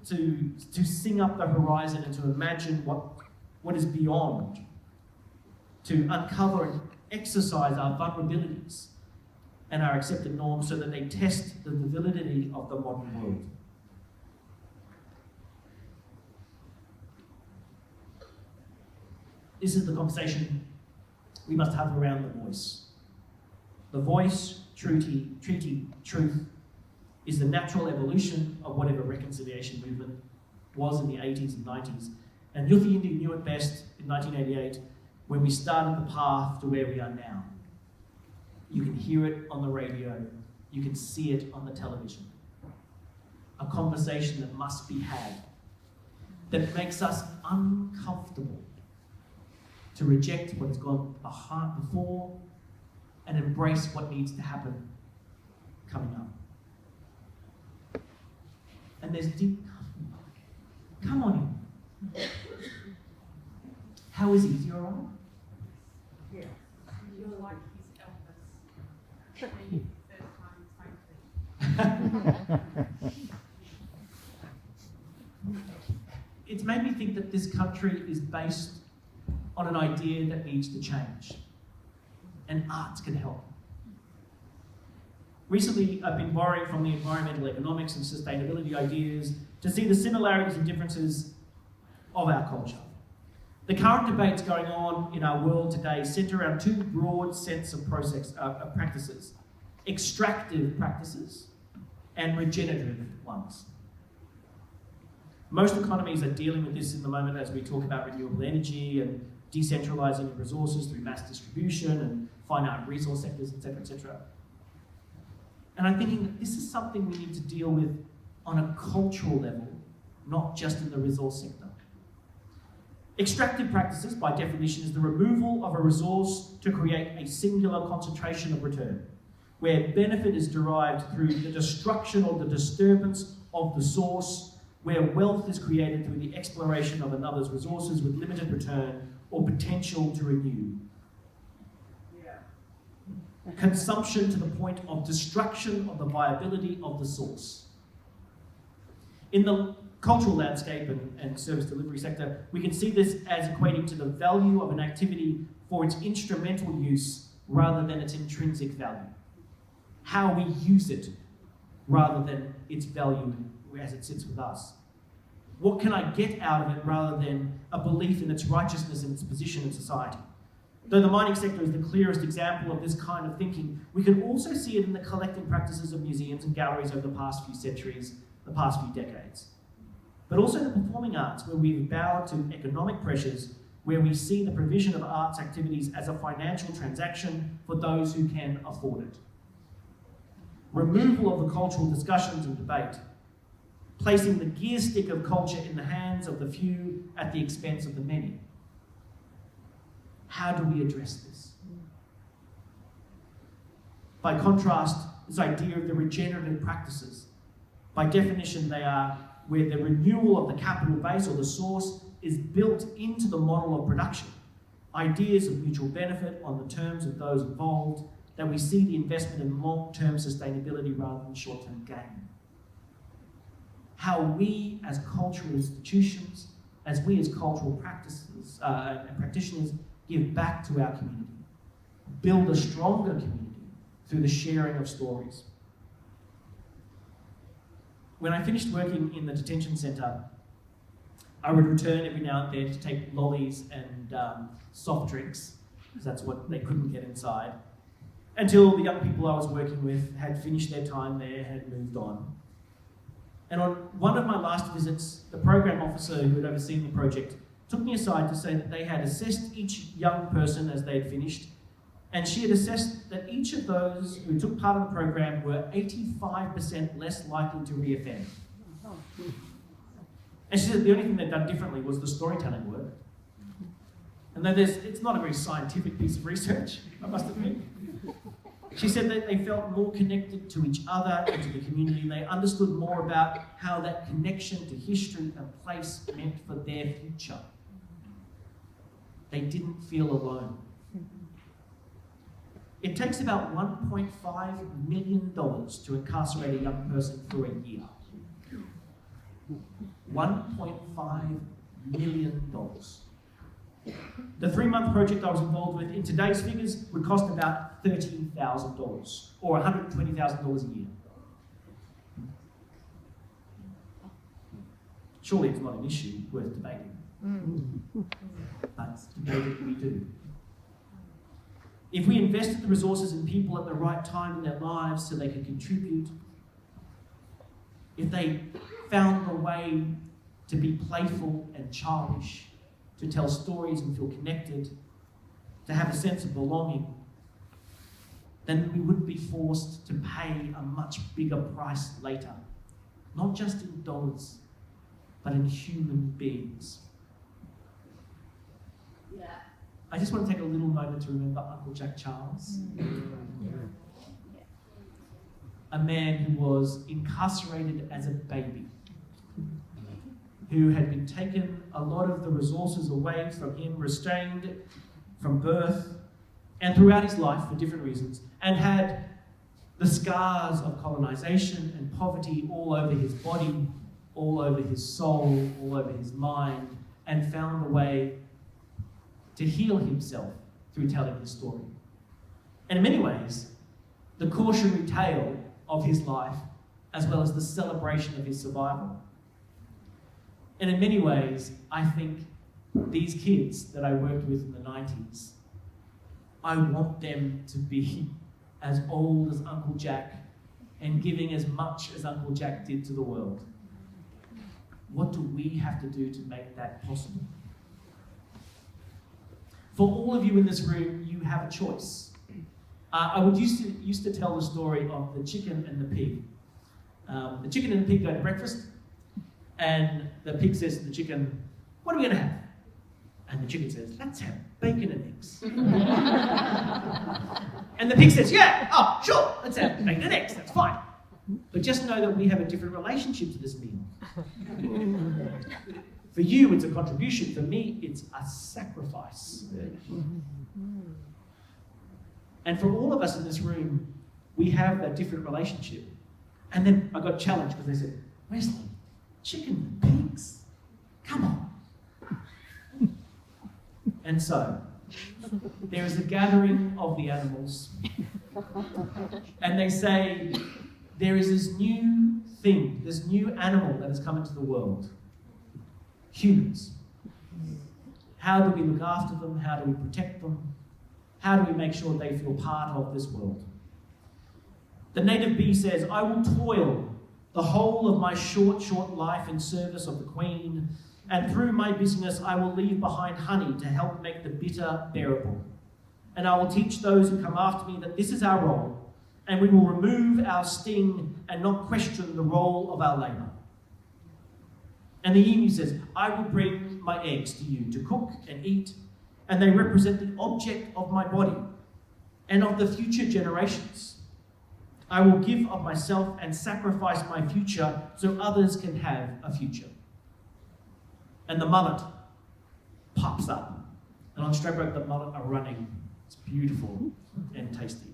to sing up the horizon and to imagine what is beyond, to uncover and exercise our vulnerabilities and our accepted norms so that they test the validity of the modern world. This is the conversation we must have around the voice. The voice, treaty, truth, is the natural evolution of whatever reconciliation movement was in the 80s and 90s. And Yuthi Indi knew it best in 1988 when we started the path to where we are now. You can hear it on the radio, you can see it on the television. A conversation that must be had, that makes us uncomfortable to reject what has gone before and embrace what needs to happen coming up. And there's deep, come on in. How is he? Is he all right? Yeah. You're like his Elvis. It's made me think that this country is based on an idea that needs to change, and arts can help. Recently, I've been borrowing from the environmental economics and sustainability ideas to see the similarities and differences of our culture. The current debates going on in our world today centre around two broad sets of practices: extractive practices and regenerative ones. Most economies are dealing with this in the moment as we talk about renewable energy and decentralising resources through mass distribution and finite resource sectors, etc., etc. And I'm thinking that this is something we need to deal with on a cultural level, not just in the resource sector. Extractive practices, by definition, is the removal of a resource to create a singular concentration of return, where benefit is derived through the destruction or the disturbance of the source, where wealth is created through the exploration of another's resources with limited return or potential to renew. Consumption to the point of destruction of the viability of the source. In the cultural landscape and service delivery sector, we can see this as equating to the value of an activity for its instrumental use rather than its intrinsic value. How we use it rather than its value as it sits with us. What can I get out of it rather than a belief in its righteousness and its position in society? Though the mining sector is the clearest example of this kind of thinking, we can also see it in the collecting practices of museums and galleries over the past few centuries, the past few decades. But also the performing arts, where we've bowed to economic pressures, where we see the provision of arts activities as a financial transaction for those who can afford it. Removal of the cultural discussions and debate, placing the gear stick of culture in the hands of the few at the expense of the many. How do we address this? By contrast, this idea of the regenerative practices, by definition, they are where the renewal of the capital base or the source is built into the model of production. Ideas of mutual benefit on the terms of those involved, that we see the investment in long-term sustainability rather than short-term gain. How we as cultural institutions, as we as cultural practices and practitioners, give back to our community, build a stronger community through the sharing of stories. When I finished working in the detention centre, I would return every now and then to take lollies and soft drinks, because that's what they couldn't get inside, until the young people I was working with had finished their time there, had moved on. And on one of my last visits, the program officer who had overseen the project took me aside to say that they had assessed each young person as they had finished, and she had assessed that each of those who took part in the program were 85% less likely to reoffend. And she said the only thing they'd done differently was the storytelling work. And though it's not a very scientific piece of research, I must admit. She said that they felt more connected to each other and to the community, and they understood more about how that connection to history and place meant for their future. They didn't feel alone. It takes about $1.5 million to incarcerate a young person for a year. $1.5 million. The 3-month project I was involved with, in today's figures, would cost about $13,000 or $120,000 a year. Surely it's not an issue worth debating. But debate it we do. If we invested the resources in people at the right time in their lives so they could contribute, if they found a way to be playful and childish, to tell stories and feel connected, to have a sense of belonging, then we wouldn't be forced to pay a much bigger price later, not just in dollars, but in human beings. Yeah. I just want to take a little moment to remember Uncle Jack Charles, a man who was incarcerated as a baby, who had been taken a lot of the resources away from him, restrained from birth and throughout his life for different reasons, and had the scars of colonization and poverty all over his body, all over his soul, all over his mind, and found a way to heal himself through telling his story. And in many ways, the cautionary tale of his life, as well as the celebration of his survival. And in many ways, I think these kids that I worked with in the 90s, I want them to be as old as Uncle Jack and giving as much as Uncle Jack did to the world. What do we have to do to make that possible? For all of you in this room, you have a choice. I would used to tell the story of the chicken and the pig. The chicken and the pig go to breakfast, and the pig says to the chicken, "What are we going to have?" And the chicken says, "Let's have bacon and eggs." And the pig says, "Yeah, oh, sure, let's have bacon and eggs, that's fine. But just know that we have a different relationship to this meal. For you, it's a contribution. For me, it's a sacrifice." And for all of us in this room, we have that different relationship. And then I got challenged because they said, "Wesley, chicken and pigs? Come on." And so, there is a gathering of the animals, and they say, there is this new thing, this new animal that has come into the world. Humans. How do we look after them? How do we protect them? How do we make sure they feel part of this world? The native bee says, "I will toil the whole of my short life in service of the queen, and through my busyness I will leave behind honey to help make the bitter bearable. And I will teach those who come after me that this is our role, and we will remove our sting and not question the role of our labour." And the emu says, "I will bring my eggs to you to cook and eat, and they represent the object of my body and of the future generations. I will give of myself and sacrifice my future so others can have a future." And the mullet pops up. And on Stradbroke, the mullet are running. It's beautiful and tasty.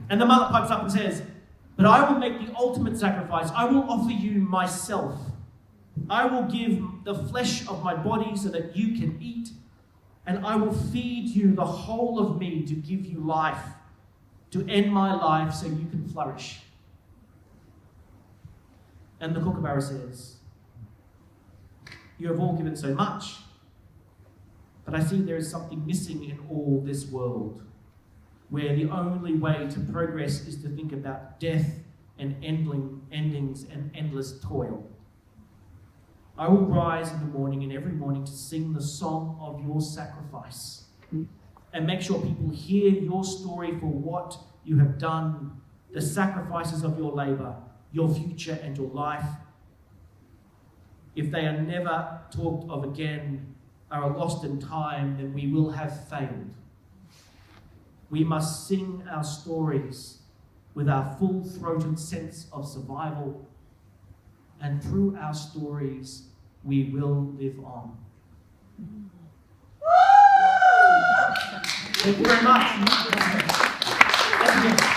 And the mullet pipes up and says, "But I will make the ultimate sacrifice. I will offer you myself. I will give the flesh of my body so that you can eat, and I will feed you the whole of me to give you life, to end my life so you can flourish." And the kookaburra says, "You have all given so much, but I see there is something missing in all this world, where the only way to progress is to think about death and endings and endless toil. I will rise in the morning and every morning to sing the song of your sacrifice and make sure people hear your story for what you have done, the sacrifices of your labour, your future and your life. If they are never talked of again, are lost in time, then we will have failed. We must sing our stories with our full-throated sense of survival, and through our stories, we will live on. Thank you very much. Thank you.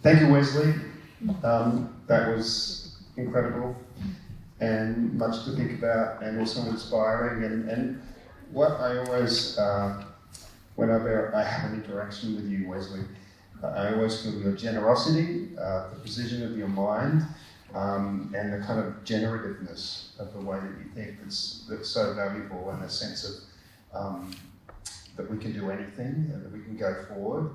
Thank you, Wesley. That was incredible and much to think about and also inspiring. And what I always, whenever I have an interaction with you, Wesley, I always feel your generosity, the precision of your mind, and the kind of generativeness of the way that you think that's so valuable, and a sense of that we can do anything and that we can go forward.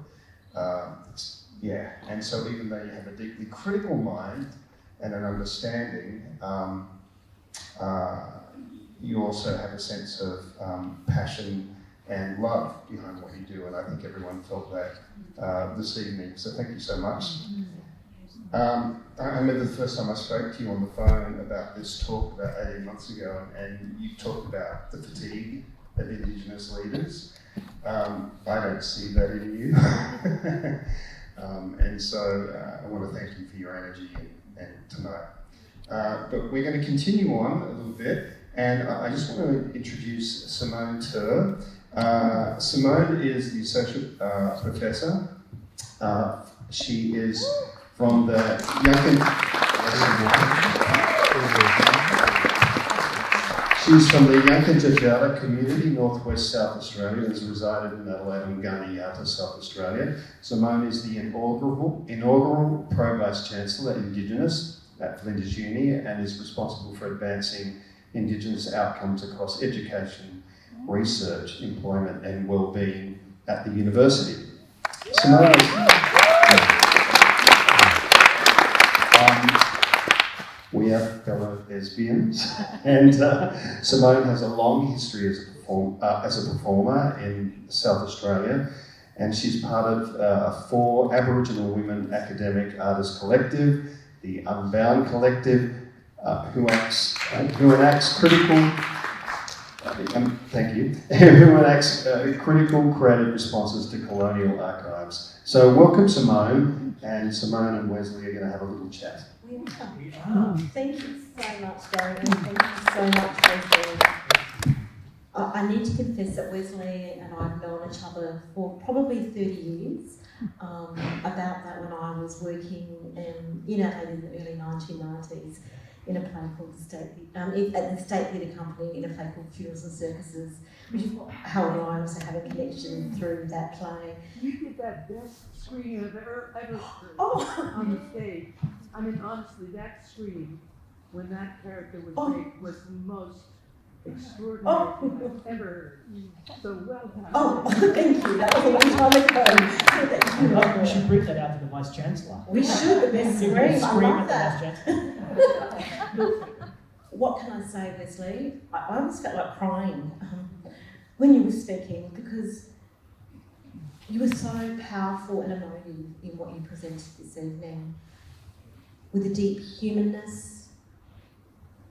Yeah, and so even though you have a deeply critical mind and an understanding, you also have a sense of passion and love behind what you do, and I think everyone felt that this evening, so thank you so much. I remember the first time I spoke to you on the phone about this talk about 18 months ago, and you talked about the fatigue of Indigenous leaders. I don't see that in you. And so I want to thank you for your energy and tonight. But we're going to continue on a little bit, and I just want to introduce Simone Ter. Simone is the associate professor. She is from the She's from the Yankunytjatjara community, northwest South Australia, and has resided in Adelaide and Garneyata, South Australia. Simone is the inaugural Pro Vice Chancellor Indigenous at Flinders Uni and is responsible for advancing Indigenous outcomes across education, research, employment and well-being at the university. Simone we are fellow lesbians, and Simone has a long history as a performer in South Australia, and she's part of a 4 Aboriginal women academic artist collective, the Unbound Collective, who enacts critical creative responses to colonial archives. So welcome, Simone, and Simone and Wesley are going to have a little chat. Thank you so much, Garry, and thank you so much, Wesley. I need to confess that Wesley and I have known each other for probably 30 years. About that when I was working in Adelaide in the early 1990s in a play called at the State Theatre Company in a play called Funerals and Circuses, which is what Howard and I also have a connection through that play. You did that best screen I've ever heard on the stage. I mean, honestly, that scream, when that character was made, was the most extraordinary thing I've ever heard. So well done. Oh, thank you. That was a long time ago. We should bring that out to the Vice Chancellor. We should, the best scream. I love at the that. Vice Chancellor. What can I say, Wesley? I almost felt like crying when you were speaking, because you were so powerful and emotive in what you presented this evening, with a deep humanness,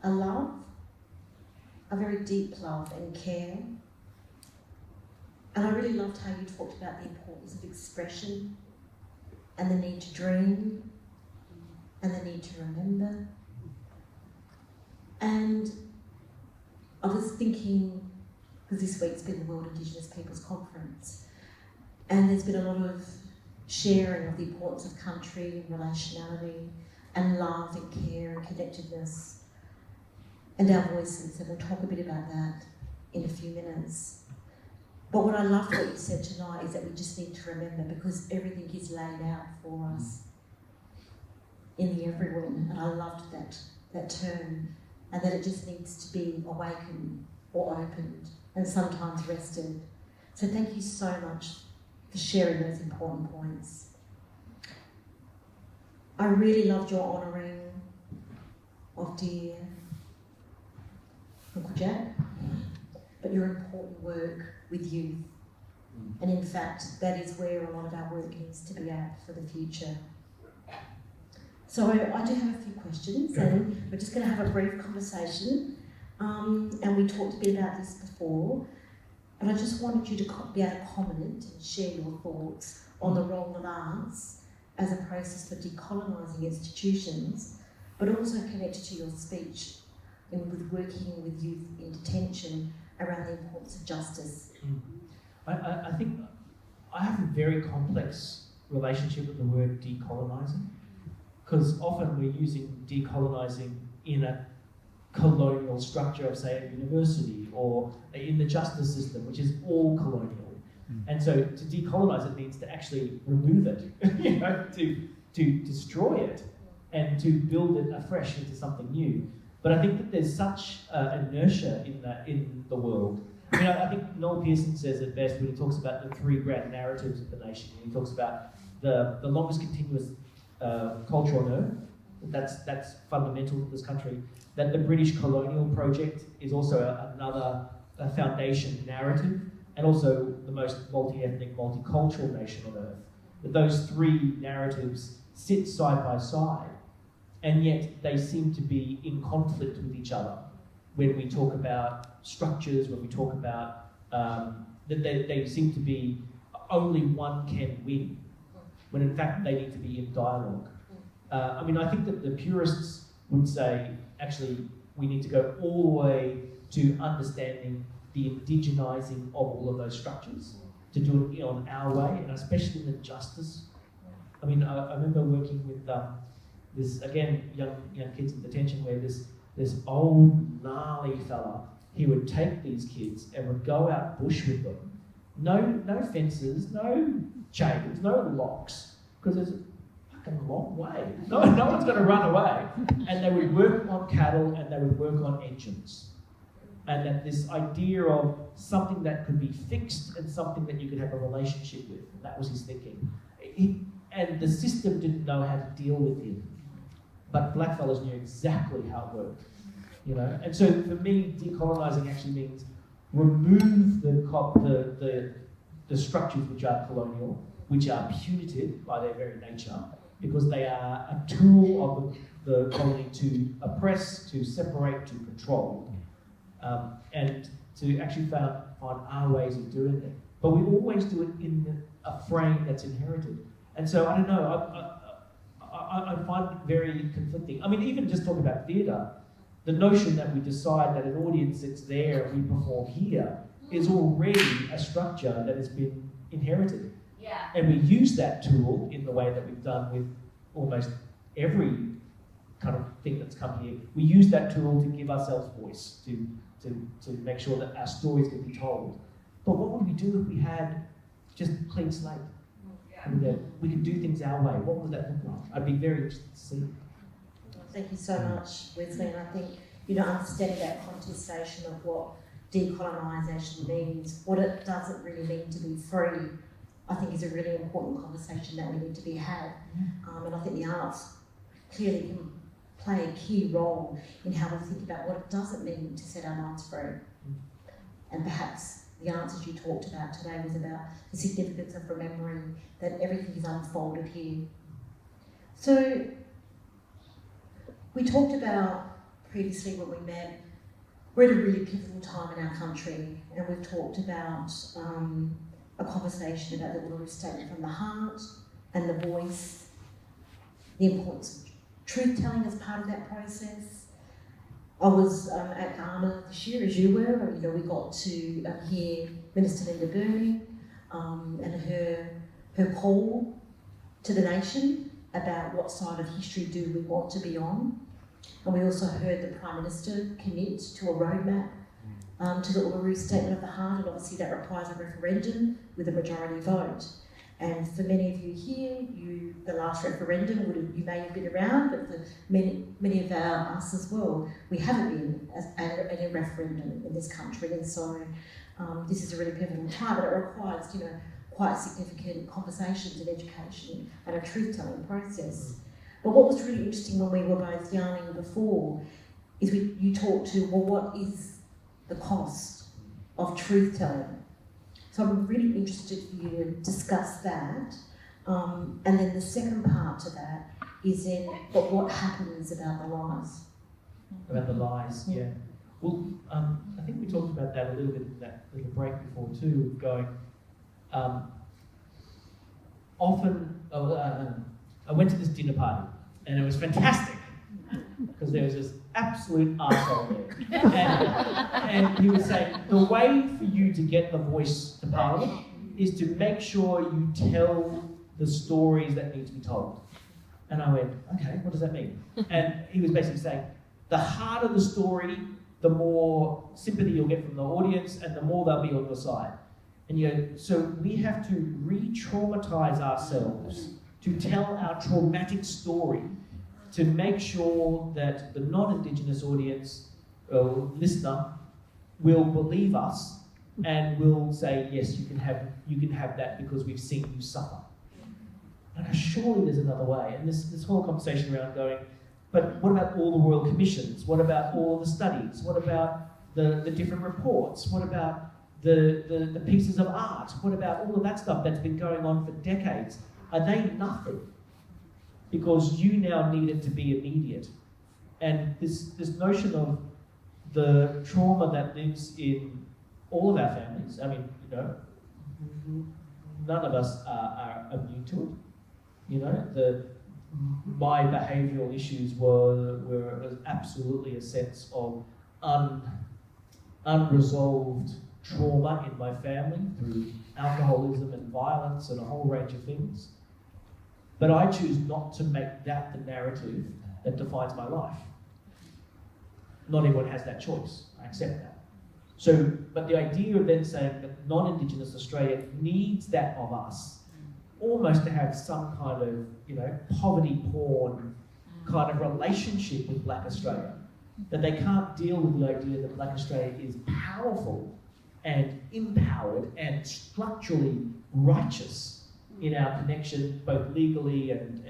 a love, a very deep love and care. And I really loved how you talked about the importance of expression and the need to dream and the need to remember. And I was thinking, because this week's been the World Indigenous Peoples Conference, and there's been a lot of sharing of the importance of country and relationality and love and care and connectedness. and our voices, and we'll talk a bit about that in a few minutes. But what I loved what you said tonight is that we just need to remember, because everything is laid out for us in the everyone, and I loved that term, and that it just needs to be awakened or opened and sometimes rested. So thank you so much for sharing those important points. I really loved your honouring of dear Uncle Jack, but your important work with youth. And in fact, that is where a lot of our work needs to be at for the future. So I do have a few questions, and we're just going to have a brief conversation. And we talked a bit about this before, but I just wanted you to be able to comment and share your thoughts on the role of arts as a process for decolonising institutions, but also connected to your speech with working with youth in detention around the importance of justice. I think I have a very complex relationship with the word decolonising, because often we're using decolonising in a colonial structure of, say, a university or in the justice system, which is all colonial. And so to decolonise it means to actually remove it, you know, to destroy it and to build it afresh into something new. But I think that there's such inertia in the world. I mean, I think Noel Pearson says it best when he talks about the three grand narratives of the nation. He talks about the longest continuous culture on earth. That's fundamental to this country. That the British colonial project is also another foundation narrative, and also the most multi-ethnic, multicultural nation on earth. That those three narratives sit side by side, and yet they seem to be in conflict with each other when we talk about structures, when we talk about that they seem to be only one can win, when in fact they need to be in dialogue. I mean, I think that the purists would say, actually, we need to go all the way to understanding the indigenising of all of those structures, to do it on our way, and especially in the justice. I mean, I remember working with this, again, young kids in detention, where this old gnarly fella, he would take these kids and would go out bush with them. No fences, no chains, no locks, because there's a fucking long way. No one's going to run away. And they would work on cattle and they would work on engines. And that this idea of something that could be fixed and something that you could have a relationship with. And that was his thinking. And the system didn't know how to deal with him. But blackfellas knew exactly how it worked. You know? And so for me, decolonising actually means remove the structures which are colonial, which are punitive by their very nature, because they are a tool of the colony to oppress, to separate, to control. And to actually find our ways of doing it. But we always do it in a frame that's inherited. And so, I don't know, I find it very conflicting. I mean, even just talking about theatre, the notion that we decide that an audience sits there and we perform here is already a structure that has been inherited. Yeah. And we use that tool in the way that we've done with almost every kind of thing that's come here. We use that tool to give ourselves voice, to make sure that our stories can be told. But what would we do if we had just a clean slate? And that we could do things our way? What would that look like? I'd be very interested to see. Thank you so much, Wesley. And I think, understanding that contestation of what decolonisation means, what it doesn't really mean to be free, I think is a really important conversation that we need to be had. And I think the arts clearly can play a key role in how we think about what it doesn't mean to set our minds free. And perhaps the answers you talked about today was about the significance of remembering that everything is unfolded here. So we talked about previously when we met, we're at a really pivotal time in our country, and we've talked about a conversation about the Uluru Statement from the Heart and the voice, the importance of truth-telling as part of that process. I was at Garner this year, as you were, and we got to hear Minister Linda Burney and her call to the nation about what side of history do we want to be on. And we also heard the Prime Minister commit to a roadmap to the Uluru Statement of the Heart, and obviously that requires a referendum with a majority vote. And for many of you here, the last referendum, you may have been around, but for many of us as well, we haven't been at a referendum in this country, and so this is a really pivotal time, and it requires, quite significant conversations and education and a truth-telling process. But what was really interesting when we were both yarning before is you talked to, well, what is the cost of truth-telling? So I'm really interested for you to discuss that. And then the second part to that is but what happens about the lies? About the lies, yeah. Well, I think we talked about that a little bit in that little break before too, going, I went to this dinner party and it was fantastic because there was this absolute arsehole there. And he was saying, the way for you to get the voice to Parliament is to make sure you tell the stories that need to be told. And I went, okay, what does that mean? And he was basically saying, the harder the story, the more sympathy you'll get from the audience and the more they'll be on your side. And so we have to re-traumatize ourselves to tell our traumatic story to make sure that the non-Indigenous audience or listener will believe us and will say, yes, you can have that because we've seen you suffer. And surely there's another way. And this whole conversation around going, but what about all the Royal Commissions? What about all the studies? What about the different reports? What about the pieces of art? What about all of that stuff that's been going on for decades? Are they nothing? Because you now need it to be immediate. And this notion of the trauma that lives in all of our families, I mean, none of us are immune to it. My behavioural issues were absolutely a sense of unresolved trauma in my family through alcoholism and violence and a whole range of things. But I choose not to make that the narrative that defines my life. Not everyone has that choice. I accept that. So, but the idea of then saying that non-Indigenous Australia needs that of us, almost to have some kind of, poverty porn kind of relationship with Black Australia, that they can't deal with the idea that Black Australia is powerful and empowered and structurally righteous in our connection, both legally and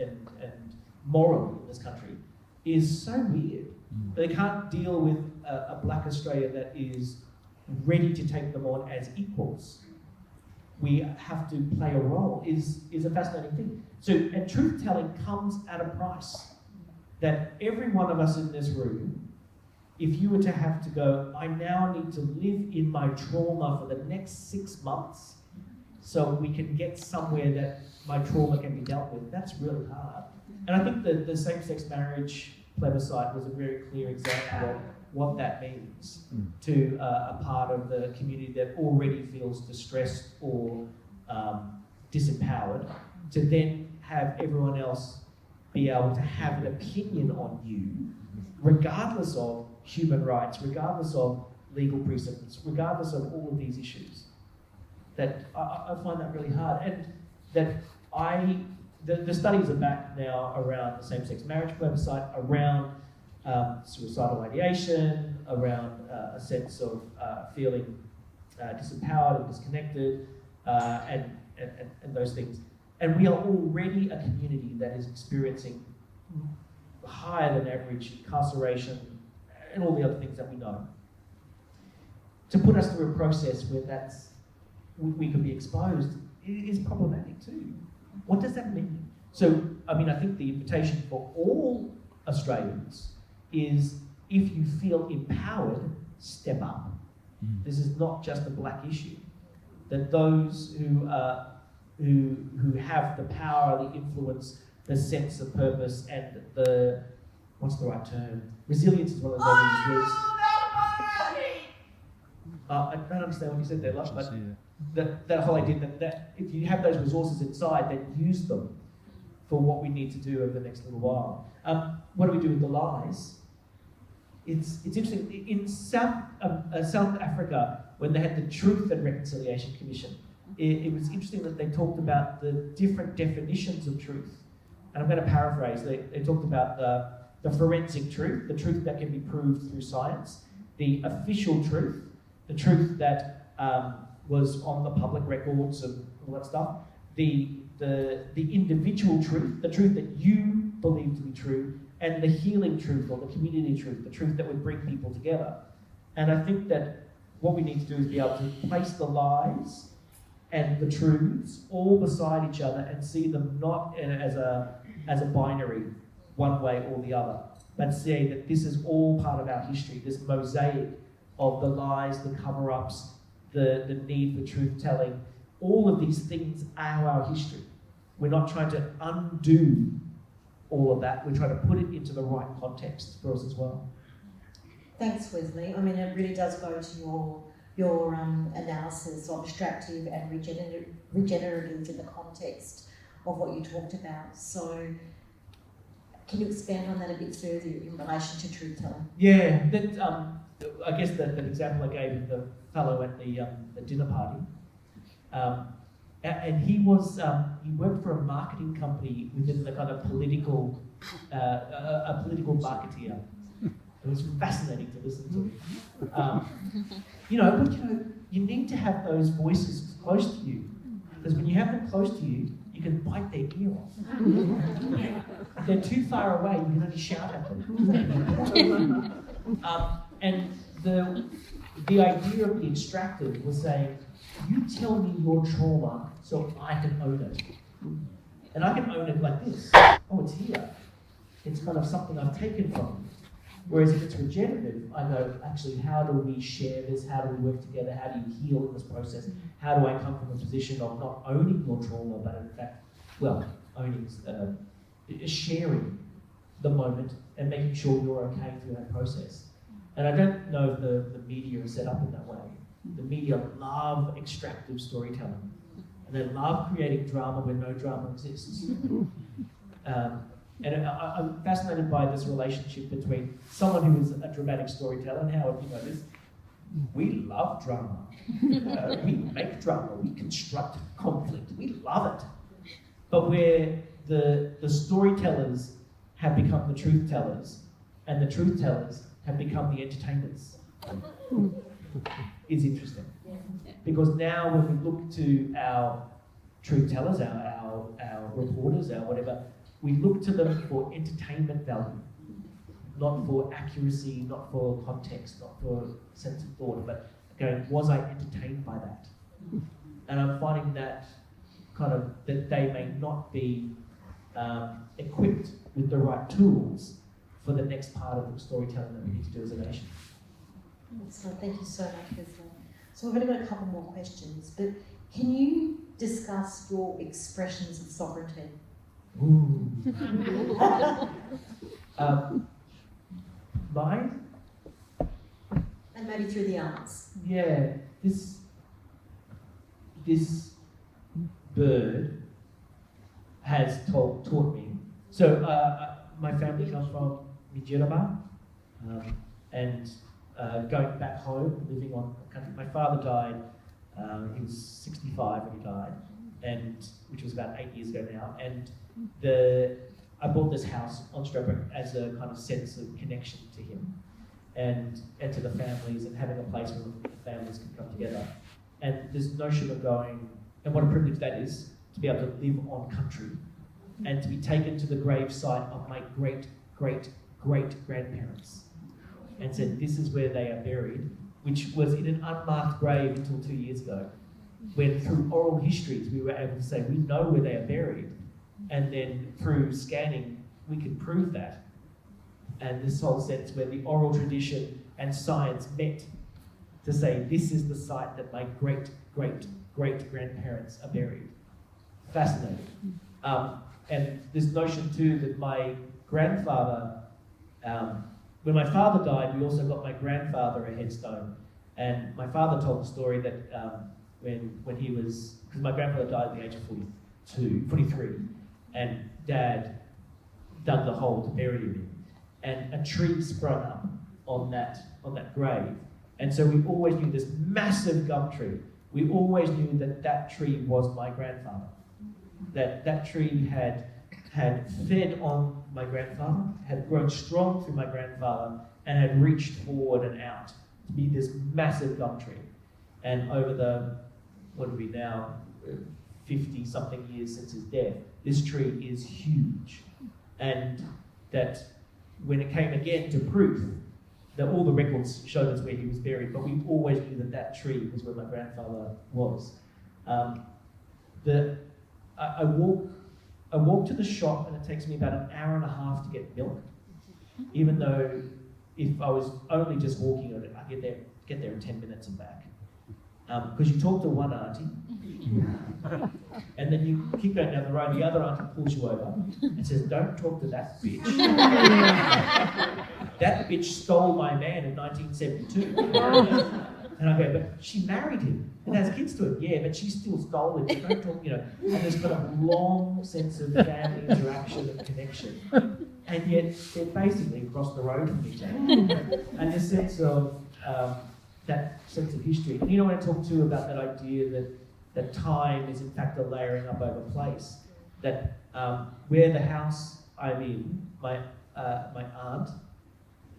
morally in this country, is so weird. They can't deal with a Black Australia that is ready to take them on as equals. We have to play a role is a fascinating thing. So, and truth-telling comes at a price. That every one of us in this room, if you were to have to go, I now need to live in my trauma for the next 6 months so we can get somewhere that my trauma can be dealt with, that's really hard. And I think the same-sex marriage plebiscite was a very clear example of what that means to a part of the community that already feels distressed or disempowered, to then have everyone else be able to have an opinion on you, regardless of human rights, regardless of legal precedents, regardless of all of these issues. That I find that really hard. And that the studies are back now around the same-sex marriage plebiscite, around suicidal ideation, around a sense of feeling disempowered and disconnected, and those things. And we are already a community that is experiencing higher than average incarceration and all the other things that we know. To put us through a process where we could be exposed is problematic too. What does that mean? So, I think the invitation for all Australians is, if you feel empowered, step up. This is not just a Black issue. That those who have the power, the influence, the sense of purpose, and what's the right term? Resilience is one of those words. I don't understand what you said there, love, but that whole idea that if you have those resources inside, then use them for what we need to do over the next little while. What do we do with the lies? it's interesting. In South Africa, when they had the Truth and Reconciliation Commission, it was interesting that they talked about the different definitions of truth. And I'm going to paraphrase. They talked about the forensic truth, the truth that can be proved through science, the official truth, the truth that was on the public records and all that stuff, the individual truth, the truth that you believe to be true, and the healing truth or the community truth, the truth that would bring people together. And I think that what we need to do is be able to place the lies and the truths all beside each other and see them not as a binary, one way or the other, but see that this is all part of our history, this mosaic of the lies, the cover-ups, the need for truth-telling. All of these things are our history. We're not trying to undo all of that, we're trying to put it into the right context for us as well. Thanks, Wesley. I mean, it really does go to your analysis of extractive and regenerative in the context of what you talked about. So, can you expand on that a bit further in relation to truth-telling? Yeah, that, I guess that example I gave of the fellow at the dinner party, and he worked for a marketing company within the kind of political, a political marketeer. It was fascinating to listen to. But you need to have those voices close to you, because when you have them close to you, you can bite their ear off. If they're too far away, you can only shout at them. And the idea of the extractive was saying, you tell me your trauma so I can own it. And I can own it like this. Oh, it's here. It's kind of something I've taken from you. Whereas if it's regenerative, I go, actually, how do we share this? How do we work together? How do you heal in this process? How do I come from a position of not owning your trauma, but in fact, owning, sharing the moment and making sure you're okay through that process. And I don't know if the media is set up in that way. The media love extractive storytelling. And they love creating drama where no drama exists. And I'm fascinated by this relationship between someone who is a dramatic storyteller and how, this, we love drama. We make drama, we construct conflict, we love it. But where the storytellers have become the truth tellers and the truth tellers have become the entertainers is interesting. Because now when we look to our truth tellers, our reporters, our whatever, we look to them for entertainment value, not for accuracy, not for context, not for sense of thought, but going, was I entertained by that? And I'm finding that that they may not be equipped with the right tools for the next part of the storytelling that we need to do as a nation. Excellent, thank you so much, Wesley. So we've only got a couple more questions, but can you discuss your expressions of sovereignty? Ooh. Mine? And maybe through the arts. Yeah, this bird has taught me. So my family comes from Mijiraba, and going back home, living on country. My father died. He was 65 when he died, and which was about 8 years ago now. And I bought this house on Stradbroke as a kind of sense of connection to him, and to the families, and having a place where the families can come together. And this notion of going, and what a privilege that is, to be able to live on country, and to be taken to the grave site of my great-great-great-grandparents, and said, this is where they are buried, which was in an unmarked grave until 2 years ago, when through oral histories we were able to say, we know where they are buried, and then through scanning, we could prove that. And this whole sense where the oral tradition and science met to say, this is the site that my great-great-great-grandparents are buried. Fascinating. And this notion too that my grandfather, when my father died, we also got my grandfather a headstone. And my father told the story that when he was, because my grandfather died at the age of 43, and Dad dug the hole to bury him in. And a tree sprung up on that grave. And so we always knew this massive gum tree. We always knew that tree was my grandfather. That tree had fed on my grandfather, had grown strong through my grandfather, and had reached forward and out to be this massive gum tree. And over the, what are we now, 50-something years since his death, this tree is huge. And that when it came again to proof, that all the records showed us where he was buried, but we always knew that tree was where my grandfather was. I walk to the shop and it takes me about an hour and a half to get milk, even though if I was only just walking, I get there in 10 minutes and back. Because you talk to one auntie, and then you keep going down the road, the other auntie pulls you over and says, "Don't talk to that bitch." That bitch stole my man in 1972. And I go, "But she married him and has kids to him." "Yeah, but she still stole him. So don't talk, And there's got a long sense of family interaction and connection. And yet they're basically across the road from each other. And this sense of that sense of history. And when I talk too about that idea that time is in fact a layering up over place, that where the house I'm in, my aunt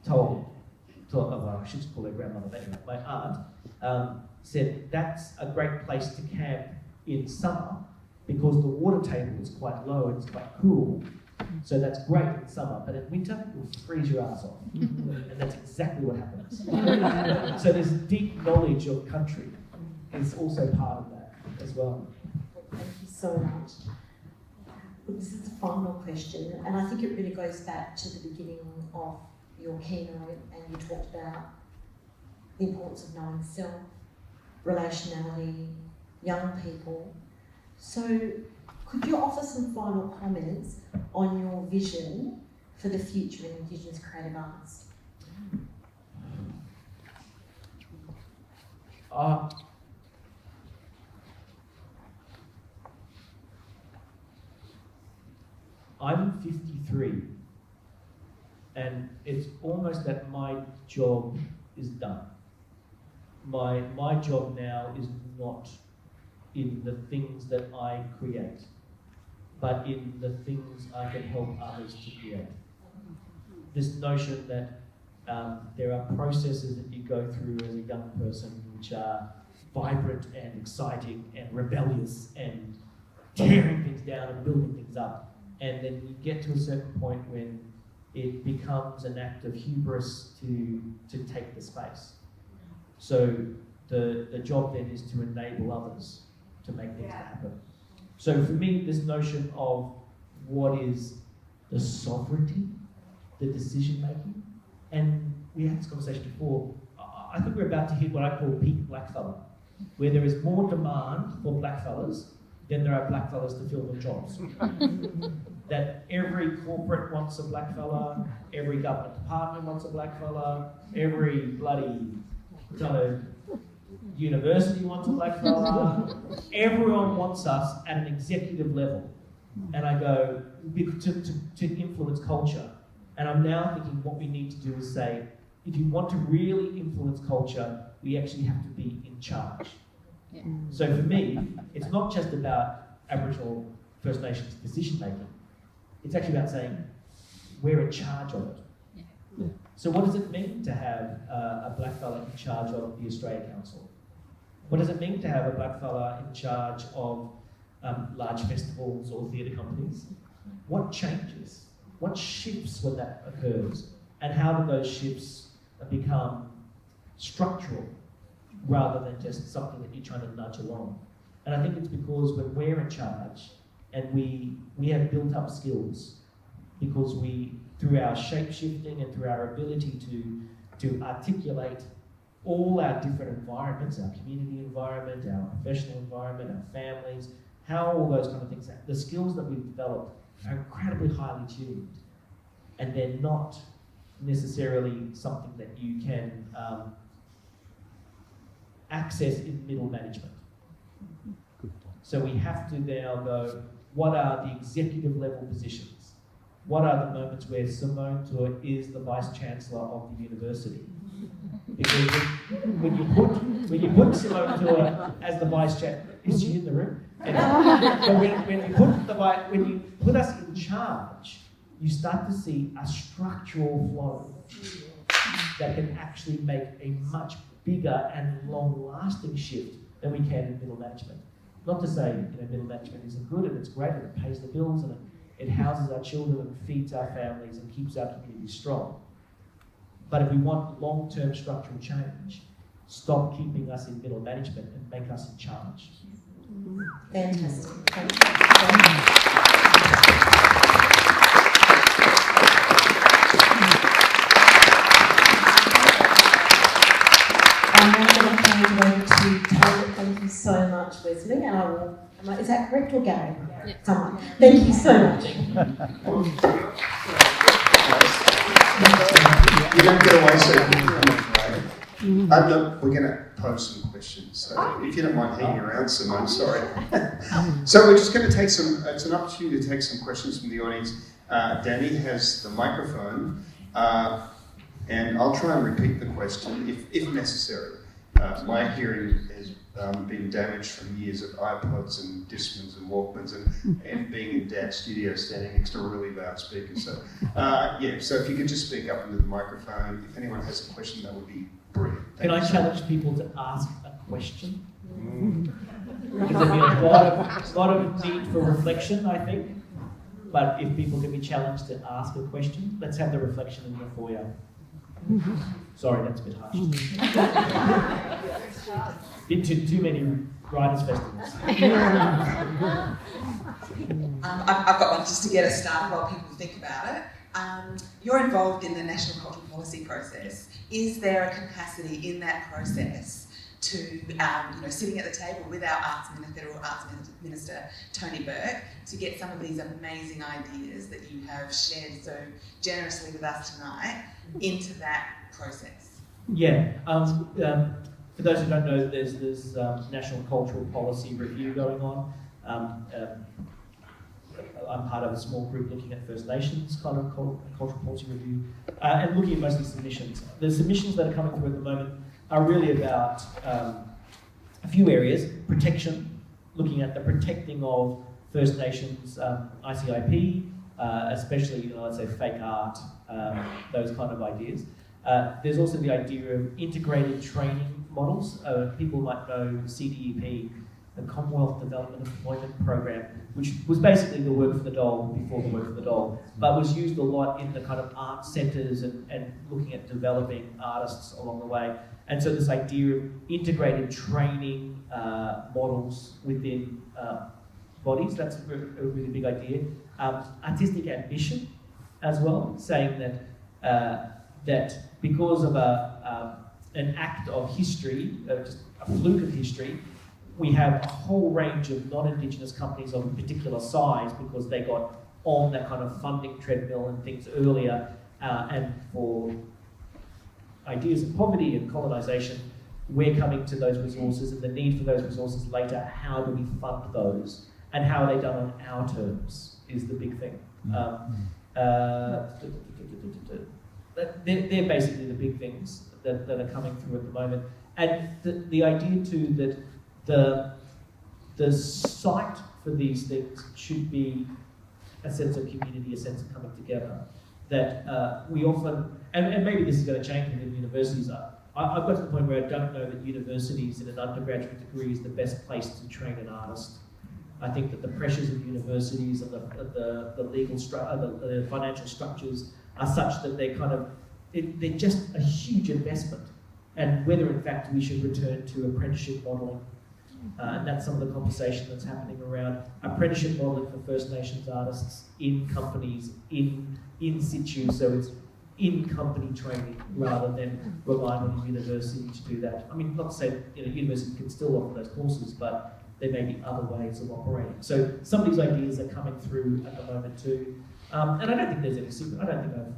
well, I should call her grandmother, but anyway, my aunt said that's a great place to camp in summer because the water table is quite low and it's quite cool. So that's great in summer, but in winter, it will freeze your ass off. And that's exactly what happens. So this deep knowledge of country is also part of that as well. Thank you so much. This is the final question, and I think it really goes back to the beginning of your keynote, and you talked about the importance of knowing self, relationality, young people. So could you offer some final comments on your vision for the future in Indigenous creative arts? I'm 53, and it's almost that my job is done. My job now is not in the things that I create, but in the things I can help others to create. This notion that there are processes that you go through as a young person which are vibrant and exciting and rebellious and tearing things down and building things up. And then you get to a certain point when it becomes an act of hubris to take the space. So the job then is to enable others to make things happen. So for me, this notion of what is the sovereignty, the decision making, and we had this conversation before, I think we're about to hit what I call peak blackfella, where there is more demand for blackfellas than there are blackfellas to fill the jobs. That every corporate wants a blackfella, every government department wants a blackfella, every bloody kind of university wants a blackfella. Everyone wants us at an executive level. And I go, to influence culture. And I'm now thinking what we need to do is say, if you want to really influence culture, we actually have to be in charge. Yeah. So for me, it's not just about Aboriginal First Nations decision making. It's actually about saying, we're in charge of it. Yeah. So what does it mean to have a blackfella in charge of the Australia Council? What does it mean to have a blackfella in charge of large festivals or theatre companies? What changes? What shifts when that occurs? And how do those shifts become structural rather than just something that you're trying to nudge along? And I think it's because when we're in charge and we have built up skills because we, through our shape-shifting and through our ability to articulate all our different environments, our community environment, our professional environment, our families, how all those kind of things, the skills that we've developed are incredibly highly tuned, and they're not necessarily something that you can access in middle management. So we have to now go, what are the executive level positions? what are the moments where Simone is the Vice Chancellor of the university? Because when you put Simone as the Vice Chancellor, is she in the room? Anyway, but when you put us in charge, you start to see a structural flow that can actually make a much bigger and long-lasting shift than we can in middle management. Not to say middle management isn't good and it's great and it pays the bills and it houses our children and feeds our families and keeps our community strong. But if we want long-term structural change, stop keeping us in middle management and make us in charge. Fantastic. Thank you. I'm now going to hand over to Taylor. Thank you so much, Wesley. And I will. Is that correct or Garry? Yeah. Someone. Thank you so much. You don't get away so quickly, right? Look, we're going to pose some questions. So if you don't mind hanging around, Simone, sorry. So we're just going to take some. It's an opportunity to take some questions from the audience. Danny has the microphone. And I'll try and repeat the question if necessary. My hearing has been damaged from years of iPods and Discmans and Walkmans and being in Dad's studio standing next to a really loud speaker. So, so if you could just speak up into the microphone. If anyone has a question, that would be brilliant. Can I challenge people to ask a question? Because there'll be a lot of need for reflection, I think. But if people can be challenged to ask a question, let's have the reflection in the foyer. Sorry, that's a bit harsh. Been to too many writers' festivals. I've got one just to get us started while people think about it. You're involved in the National Cultural Policy process. Is there a capacity in that process to, sitting at the table with our Federal Arts Minister, Tony Burke, to get some of these amazing ideas that you have shared so generously with us tonight into that process? Yeah. For those who don't know, there's this National Cultural Policy review going on. I'm part of a small group looking at First Nations kind of cultural policy review and looking at mostly submissions. The submissions that are coming through at the moment are really about a few areas. Protection, looking at the protecting of First Nations ICIP, especially, let's say fake art, those kind of ideas. There's also the idea of integrated training models. People might know CDEP, the Commonwealth Development Employment Program, which was basically the work for the dole before the work for the dole, but was used a lot in the kind of art centres and looking at developing artists along the way. And so this idea of integrated training models within bodies, that's a really big idea. Artistic ambition as well, saying that that because of an act of history, just a fluke of history, we have a whole range of non-Indigenous companies of a particular size because they got on that kind of funding treadmill and things earlier, and for ideas of poverty and colonisation, we're coming to those resources and the need for those resources later. How do we fund those? And how are they done on our terms is the big thing. They're basically the big things that are coming through at the moment. And the idea too that the site for these things should be a sense of community, a sense of coming together. That we often, and maybe this is going to change within universities. I've got to the point where I don't know that universities in an undergraduate degree is the best place to train an artist. I think that the pressures of universities and the legal the financial structures are such that they're they're just a huge investment. And whether in fact we should return to apprenticeship modelling. And that's some of the conversation that's happening around apprenticeship modelling for First Nations artists in companies, in situ, so it's in-company training rather than relying on the university to do that. I mean, not to say that university can still offer those courses, but there may be other ways of operating. So some of these ideas are coming through at the moment too. And I don't think there's any secret. I don't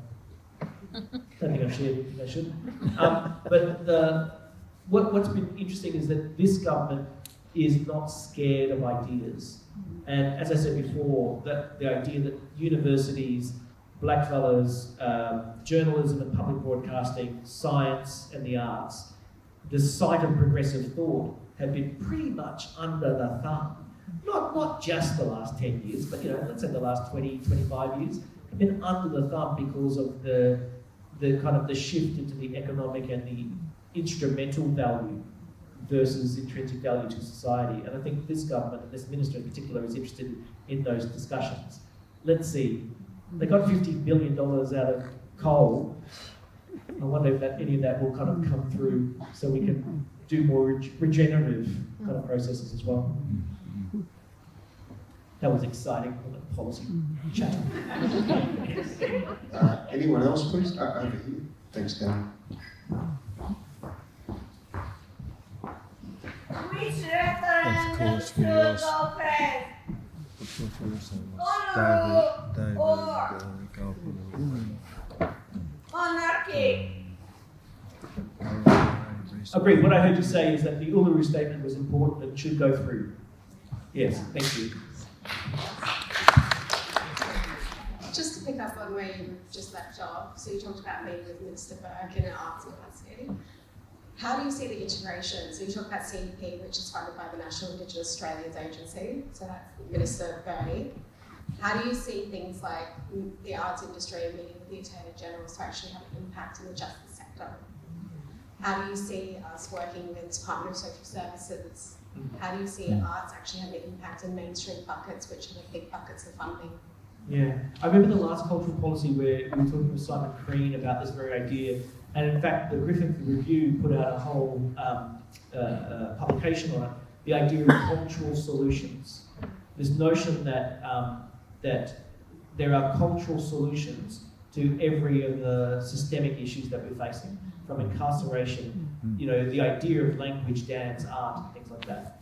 think I've shared anything I shouldn't. But what's been interesting is that this government is not scared of ideas. And as I said before, that the idea that universities blackfellas, journalism and public broadcasting, science and the arts, the site of progressive thought have been pretty much under the thumb. Not just the last 10 years, but let's say the last 20, 25 years have been under the thumb because of the kind of the shift into the economic and the instrumental value versus intrinsic value to society. And I think this government, and this minister in particular, is interested in those discussions. Let's see, they got $50 billion out of coal. I wonder if any of that will kind of come through so we can do more regenerative kind of processes as well. That was exciting policy chat. Anyone else, please? Over here. Thanks, Dan. Which referendum should go first? Monarchy. Agreed. What I heard you say is that the Uluru Statement was important and should go through. Yes, thank you. Just to pick up on where you just left off, so you talked about meeting with Minister Burke in an arts capacity. How do you see the integration? So you talk about CDP, which is funded by the National Indigenous Australians Agency, so that's Minister Bernie. How do you see things like the arts industry and meeting with the Attorney General to actually have an impact in the justice sector? How do you see us working with the Department of Social Services? How do you see arts actually having an impact in mainstream buckets, which are the big buckets of funding? Yeah, I remember the last cultural policy where we were talking with Simon Crean about this very idea, and in fact the Griffith Review put out a whole publication on it, the idea of cultural solutions. This notion that that there are cultural solutions to every of the systemic issues that we're facing, from incarceration, the idea of language, dance, art, and things like that.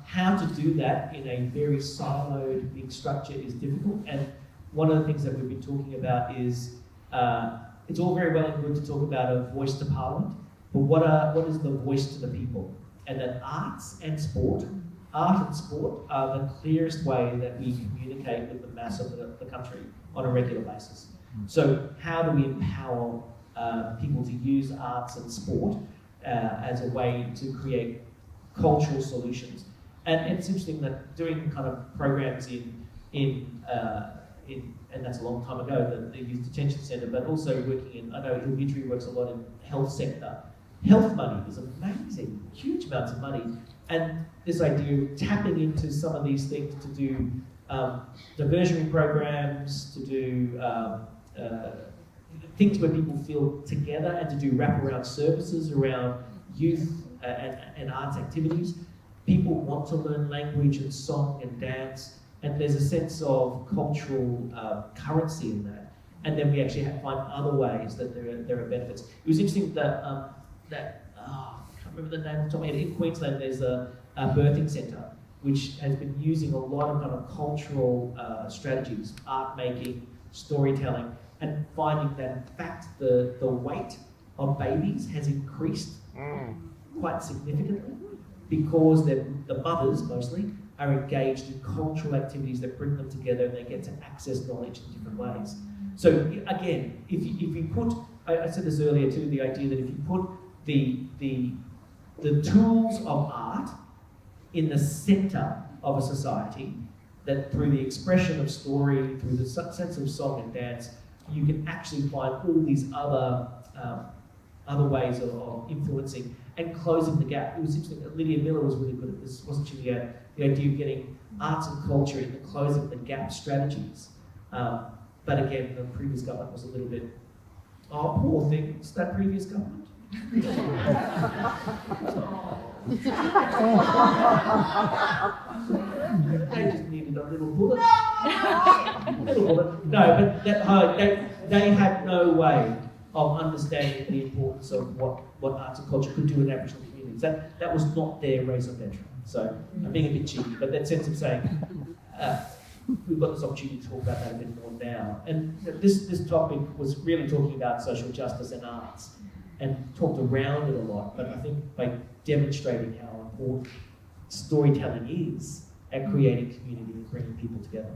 How to do that in a very siloed, big structure is difficult, and one of the things that we've been talking about is it's all very well and good to talk about a voice to Parliament, but what is the voice to the people? And that art and sport are the clearest way that we communicate with the mass of the country on a regular basis. So how do we empower people to use arts and sport as a way to create cultural solutions? And it's interesting that doing kind of programs in and that's a long time ago, the Youth Detention Centre, but also working in, I know Ilgitri works a lot in the health sector. Health money is amazing, huge amounts of money. And this idea of tapping into some of these things to do diversionary programs, to do things where people feel together, and to do wraparound services around youth and arts activities. People want to learn language and song and dance, and there's a sense of cultural currency in that. And then we actually find other ways that there are benefits. It was interesting that I can't remember the name off the top of my head. In Queensland, there's a birthing centre which has been using a lot of kind of cultural strategies, art making, storytelling, and finding that in fact the weight of babies has increased quite significantly because the mothers mostly are engaged in cultural activities that bring them together, and they get to access knowledge in different ways. So again, if you put, I said this earlier too, the idea that if you put the tools of art in the centre of a society, that through the expression of story, through the sense of song and dance, you can actually find all these other ways of influencing and closing the gap. It was interesting that Lydia Miller was really good at this, wasn't she? The idea of getting arts and culture into closing the gap strategies. But again, the previous government was a little bit, oh, poor things, that previous government. They just needed a little bullet. No, but they had no way of understanding the importance of what arts and culture could do in Aboriginal communities. That was not their raison d'etre. So I'm being a bit cheeky, but that sense of saying, we've got this opportunity to talk about that a bit more now. And this topic was really talking about social justice and arts, and talked around it a lot, but I think by demonstrating how important storytelling is at creating community and bringing people together.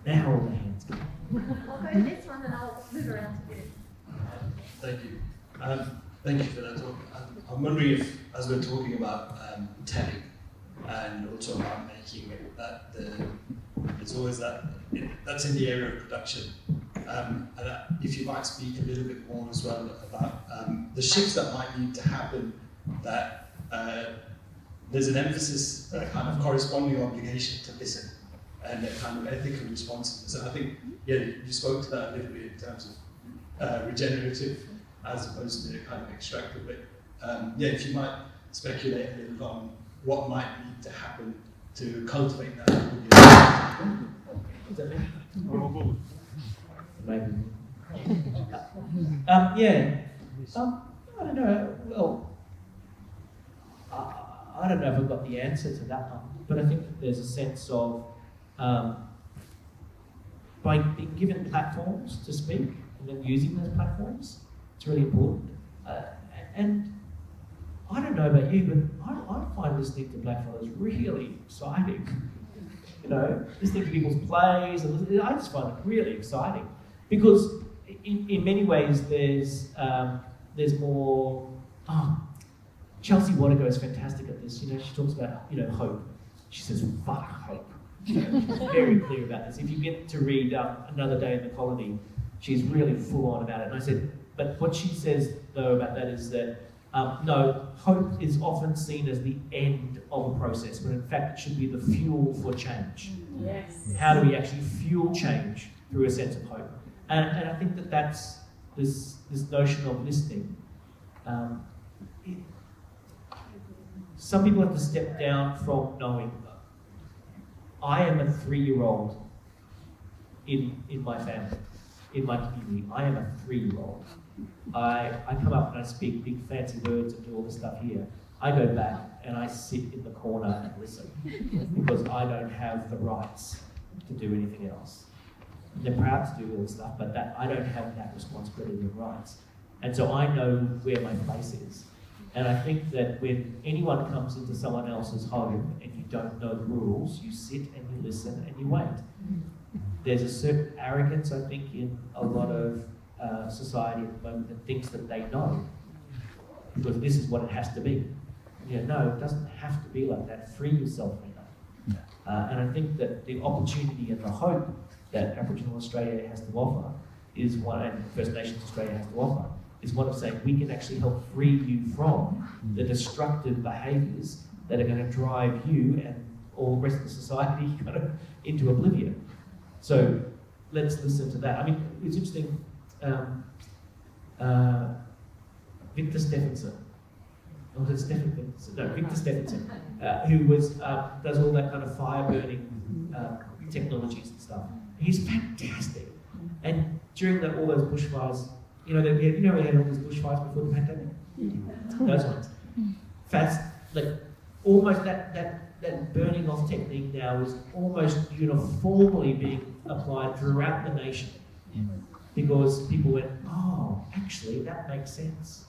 Now all the hands go. I'll go this one and I'll move around to this. Thank you. Thank you for that talk. I'm wondering if, as we're talking about telling and also about making it, that it's always that's in the area of production. And if you might speak a little bit more as well about the shifts that might need to happen, that there's an emphasis, a kind of corresponding obligation to listen and a kind of ethical responsiveness. And I think, you spoke to that a little bit in terms of regenerative as opposed to kind of extractive. But if you might speculate a little on what might need to happen to cultivate that. Is that me? Maybe. I don't know. Well, I don't know if I've got the answer to that one, but I think that there's a sense of by being given platforms to speak and then using those platforms, it's really important. And I don't know about you, but I find listening to blackfellas really exciting. Listening to people's plays, I just find it really exciting because in many ways there's more. Chelsea Watergo is fantastic at this. She talks about hope. She says fuck hope. She's very clear about this. If you get to read Another Day in the Colony, she's really full on about it. And I said, but what she says though about that is that no, hope is often seen as the end of a process, when in fact it should be the fuel for change. Yes. How do we actually fuel change through a sense of hope? And I think that's this notion of listening. Some people have to step down from knowing. I am a 3-year-old in my family, in my community. I am a 3-year-old. I come up and I speak big fancy words and do all this stuff here. I go back and I sit in the corner and listen because I don't have the rights to do anything else. They're proud to do all this stuff, but I don't have that responsibility and rights. And so I know where my place is. And I think that when anyone comes into someone else's home and you don't know the rules, you sit and you listen and you wait. There's a certain arrogance, I think, in a lot of society at the moment that thinks that they know because this is what it has to be. No, it doesn't have to be like that. Free yourself from that. And I think that the opportunity and the hope that Aboriginal Australia has to offer is one, and First Nations Australia has to offer, is one of saying we can actually help free you from the destructive behaviours that are going to drive you and all the rest of the society kind of into oblivion. So let's listen to that. I mean, it's interesting. Victor Stephenson, Victor Stephenson, who does all that kind of fire burning technologies and stuff. He's fantastic. And during all those bushfires, we had all those bushfires before the pandemic. Those ones. Fast, almost that burning off technique now is almost uniformly being applied throughout the nation. Because people went, oh, actually, that makes sense.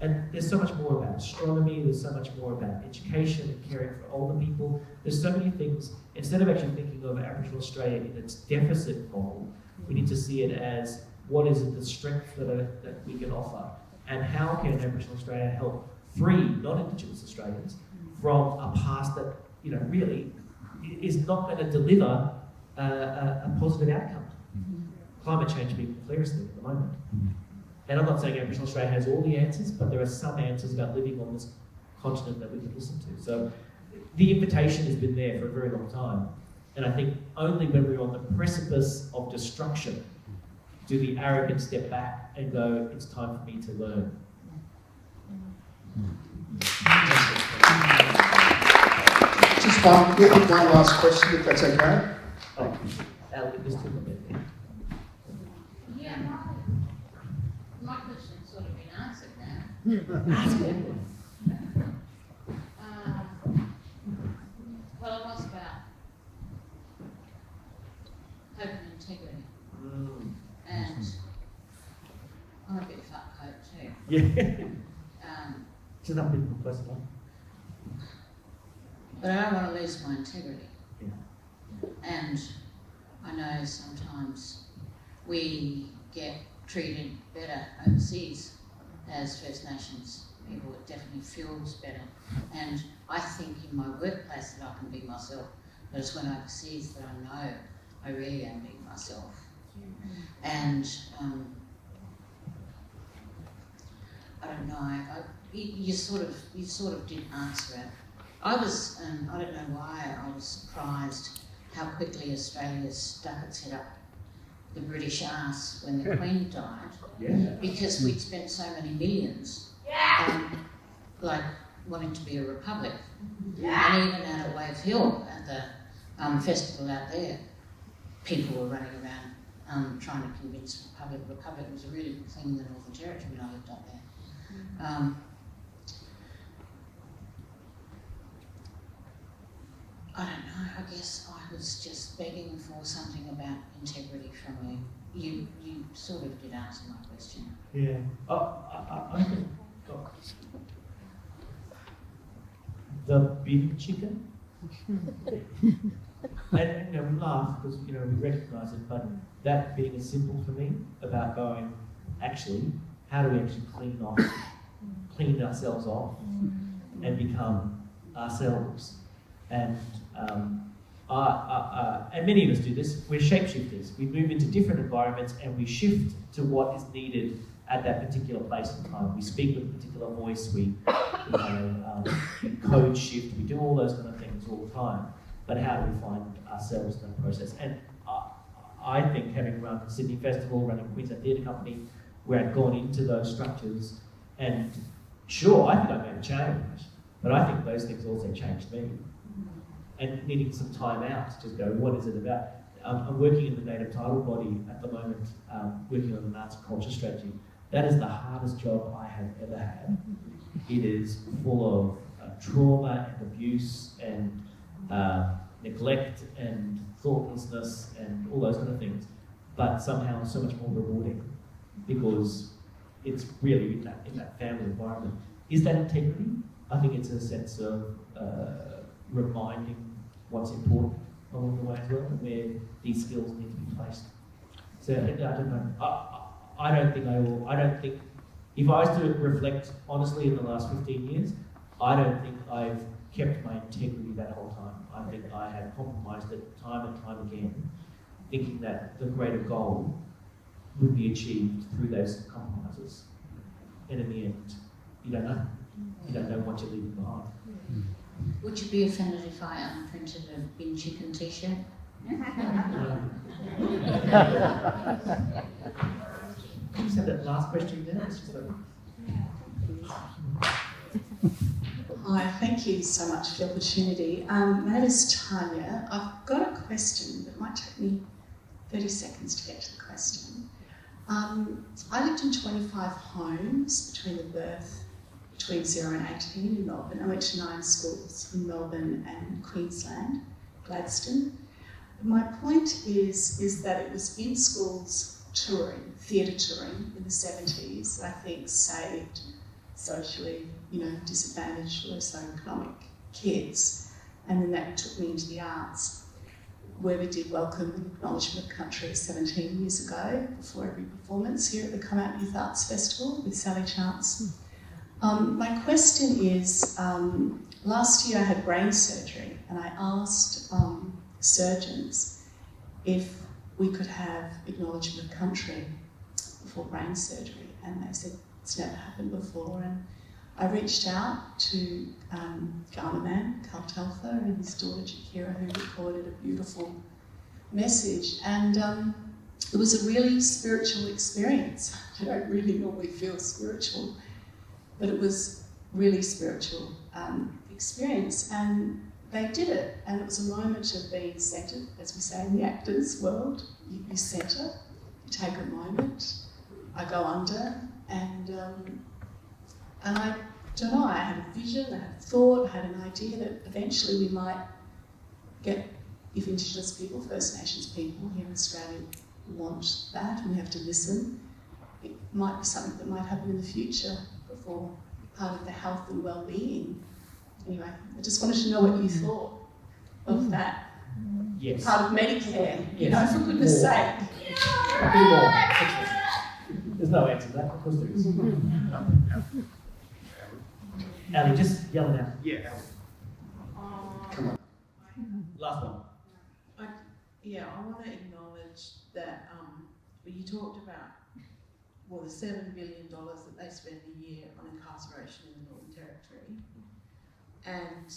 And there's so much more about astronomy, there's so much more about education and caring for older people. There's so many things. Instead of actually thinking of Aboriginal Australia in its deficit model, we need to see it as what is the strength that we can offer, and how can Aboriginal Australia help free non-Indigenous Australians from a past that really is not going to deliver a positive outcome. Climate change being the clearest thing at the moment. And I'm not saying Aboriginal Australia has all the answers, but there are some answers about living on this continent that we can listen to. So the invitation has been there for a very long time. And I think only when we're on the precipice of destruction do the arrogant step back and go, it's time for me to learn. Just one last question, if that's okay. This took a bit there. Yeah, my question's sort of been answered now. Well, it was about hope and integrity. And I'm a bit fuck hope too. Yeah. It's not been close enough. But I don't want to lose my integrity. Yeah. And I know sometimes we get treated better overseas as First Nations people. It definitely feels better. And I think in my workplace that I can be myself, but it's when overseas that I know I really am being myself. And I don't know, you sort of did answer it. I was, I don't know why, I was surprised how quickly Australia stuck its head up the British arse when the Queen died, because we'd spent so many millions, like wanting to be a republic. And even out at Wave Hill, at the festival out there, people were running around trying to convince Republic was a really good thing in the Northern Territory when I lived up there. I don't know, I guess I was just begging for something about integrity from you. You sort of did answer my question. Yeah. I think the bin chicken. And we laugh because we recognise it, but that being as simple for me about going, actually, how do we actually clean ourselves off and become ourselves? And and many of us do this. We're shapeshifters. We move into different environments and we shift to what is needed at that particular place and time. We speak with a particular voice. We code shift. We do all those kind of things all the time. But how do we find ourselves in that process? And I think, having run Sydney Festival, running Queensland Theatre Company, where I've gone into those structures, and sure, I think I made a change, but I think those things also changed me. And needing some time out to just go, what is it about? I'm working in the native title body at the moment, working on an arts and culture strategy. That is the hardest job I have ever had. It is full of trauma and abuse and neglect and thoughtlessness and all those kind of things, but somehow so much more rewarding because it's really in that family environment. Is that integrity? I think it's a sense of reminding what's important along the way as well, and where these skills need to be placed. So I don't know. I don't think if I was to reflect honestly in the last 15 years, I don't think I've kept my integrity that whole time. I think I have compromised it time and time again, thinking that the greater goal would be achieved through those compromises. And in the end, you don't know. You don't know what you're leaving behind. Would you be offended if I unprinted a bin chicken t-shirt? Can you say that last question again? Hi, thank you so much for the opportunity. My name is Tanya. I've got a question that might take me 30 seconds to get to the question. I lived in 25 homes between 0 and 18 in Melbourne. I went to 9 schools in Melbourne and Queensland, Gladstone. My point is that it was in schools touring, theatre touring in the 70s that I think saved socially, disadvantaged or socioeconomic kids. And then that took me into the arts, where we did welcome and acknowledgement of country 17 years ago, before every performance here at the Come Out Youth Arts Festival with Sally Chance. My question is, last year I had brain surgery and I asked surgeons if we could have acknowledgement of country before brain surgery, and they said it's never happened before. And I reached out to Kaurna man, Carl Telfer, and his daughter Jakira, who recorded a beautiful message. And it was a really spiritual experience. I don't really normally feel spiritual, but it was really spiritual experience. And they did it, and it was a moment of being centred, as we say in the actors' world. You centre, you take a moment, I go under, and I don't know, I had a vision, I had a thought, I had an idea that eventually we might get, if Indigenous people, First Nations people here in Australia want that, and we have to listen, it might be something that might happen in the future before part of the health and well-being. Anyway, I just wanted to know what you thought of that. Yes. part of Medicare, you know, Yes. for goodness More. sake. A few more. Excellent. There's no answer to that, of course there is. Ali, just yell it out. Yeah. Come on. Last one. I want to acknowledge that you talked about, well, the $7 billion that they spend a year on incarceration in the Northern Territory, and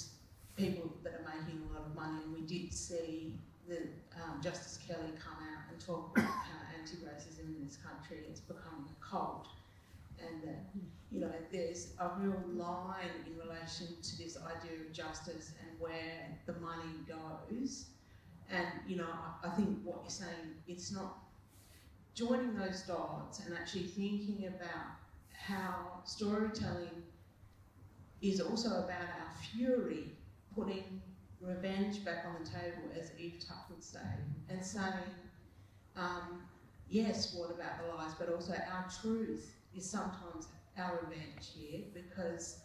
people that are making a lot of money. And we did see the Justice Kelly come out and talk about how anti-racism in this country has become a cult, and that, you know, there's a real line in relation to this idea of justice and where the money goes. And, you know, I think what you're saying, it's not joining those dots and actually thinking about how storytelling is also about our fury, putting revenge back on the table, as Eve Tuck would say, and saying, yes, what about the lies, but also our truth is sometimes our revenge here, because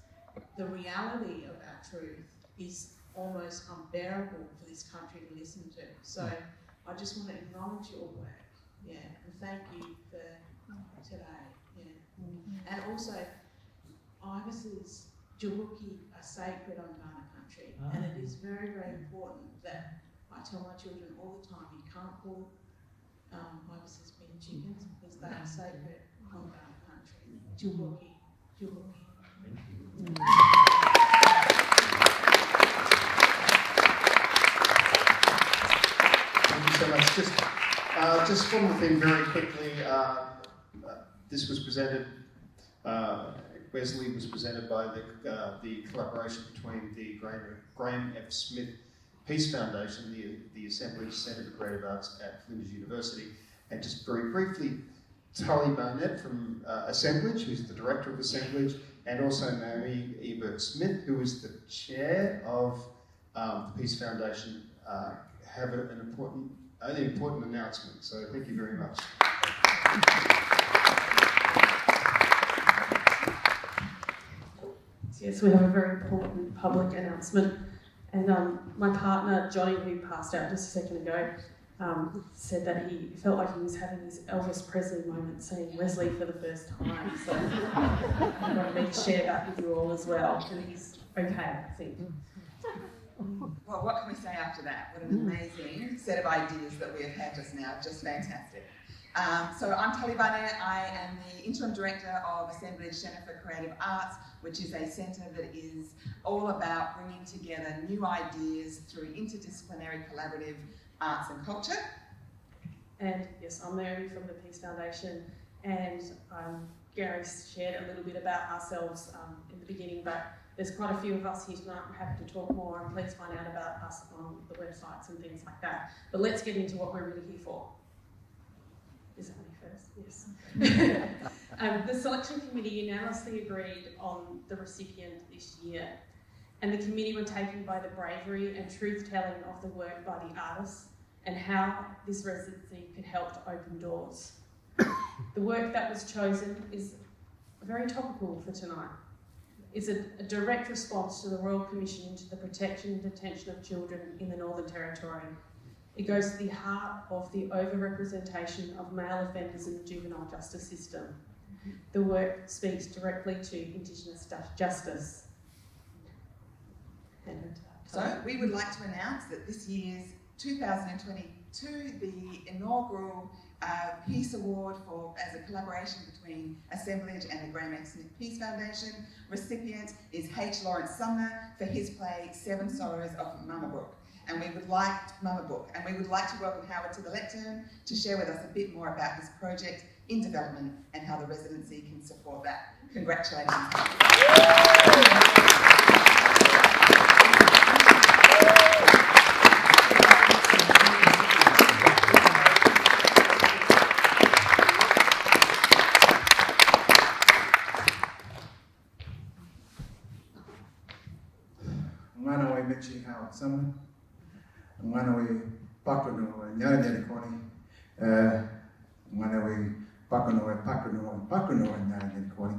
the reality of our truth is almost unbearable for this country to listen to. So I just want to acknowledge your work, and thank you for today, And also, ibises, jabuki are sacred on Kaurna Country, and it is very, very important that I tell my children all the time, you can't call ibises being chickens because they are sacred on Kaurna Country. Jabuki, jabuki. Thank you. Thank you so much. Just one more thing very quickly. This was presented, Wesley was presented by the collaboration between the Graham F. Smith Peace Foundation, the Assemblage Centre for Creative Arts at Flinders University, and just very briefly, Tully Barnett from Assemblage, who's the director of Assemblage, and also Naomi Ebert-Smith, who is the chair of the Peace Foundation, have an important announcement. So thank you very much. Yes, we have a very important public announcement. And my partner, Johnny, who passed out just a second ago, said that he felt like he was having his Elvis Presley moment seeing Wesley for the first time. So I wanted to share that with you all as well. And he's okay, I think. Well, what can we say after that? What an amazing set of ideas that we have had just now. Just fantastic. So I'm Tully Barnett. I am the Interim Director of Assemblage Centre for Creative Arts, which is a centre that is all about bringing together new ideas through interdisciplinary collaborative arts and culture. And yes, I'm Naomi from the Peace Foundation, and Garry shared a little bit about ourselves in the beginning, but there's quite a few of us here tonight. I'm happy to talk more, and please find out about us on the websites and things like that. But let's get into what we're really here for. Is that me first? Yes. The selection committee unanimously agreed on the recipient this year, and the committee were taken by the bravery and truth-telling of the work by the artists and how this residency could help to open doors. The work that was chosen is very topical for tonight. It's a direct response to the Royal Commission into the protection and detention of children in the Northern Territory. It goes to the heart of the over-representation of male offenders in the juvenile justice system. The work speaks directly to Indigenous justice. So we would like to announce that this year's 2022, the inaugural Peace Award as a collaboration between Assemblage and the Graham F. Smith Peace Foundation recipient is H. Lawrence Sumner for his play Seven Sorrows of Mama Book. And we would like to welcome Howard to the lectern to share with us a bit more about his project in development and how the residency can support that. Congratulations. Ngana we mechi Howard Sumner. Ngana we pakuno nyara nyari koni. Ngana we pakuno nyara nyari koni.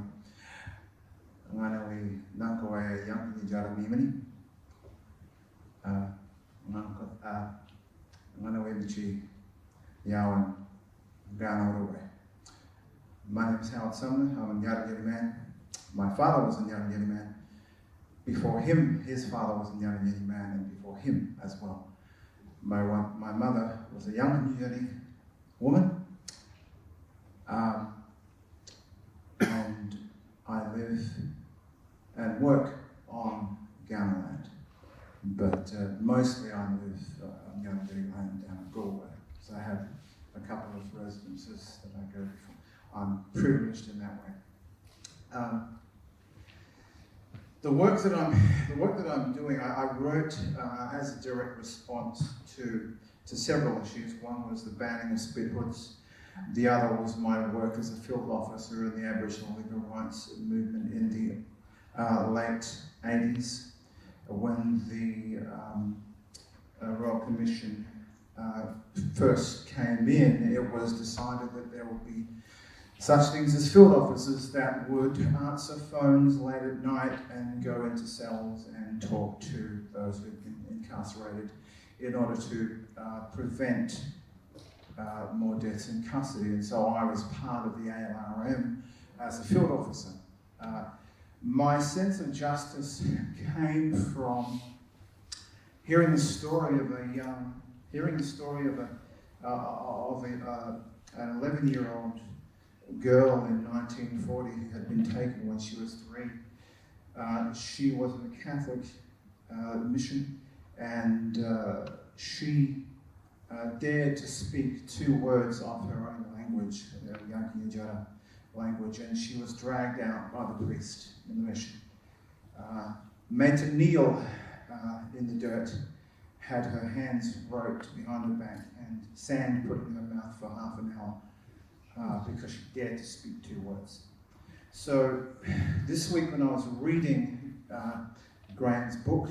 Ngana we nanko we yang ni jara mimani. Nanko Ngana Michi Yawan Gana Orowe. My name is Howard Sumner. I'm a Ngarrindjeri man. My father was a Ngarrindjeri man. Before him, his father was a Ngarrindjeri man, and before him as well. My mother was a young Ngarrindjeri woman, and I live and work on Kaurna land, but mostly I live on Ngarrindjeri land down at Galway. So I have a couple of residences that I go before. I'm privileged in that way. The work that I'm doing, I wrote as a direct response to several issues. One was the banning of spit hoods. The other was my work as a field officer in the Aboriginal legal rights movement in the late 80s, when the Royal Commission first came in. It was decided that there would be such things as field officers that would answer phones late at night and go into cells and talk to those who've been incarcerated in order to prevent more deaths in custody. And so I was part of the ALRM as a field officer. My sense of justice came from hearing the story of an 11-year-old girl in 1940 who had been taken when she was 3. She was in a Catholic mission, and she dared to speak 2 words of her own language, the Yankee Ijara language, and she was dragged out by the priest in the mission, made to kneel in the dirt, had her hands roped behind her back, and sand put in her mouth for half an hour because she dared to speak 2 words. So this week when I was reading Graham's book,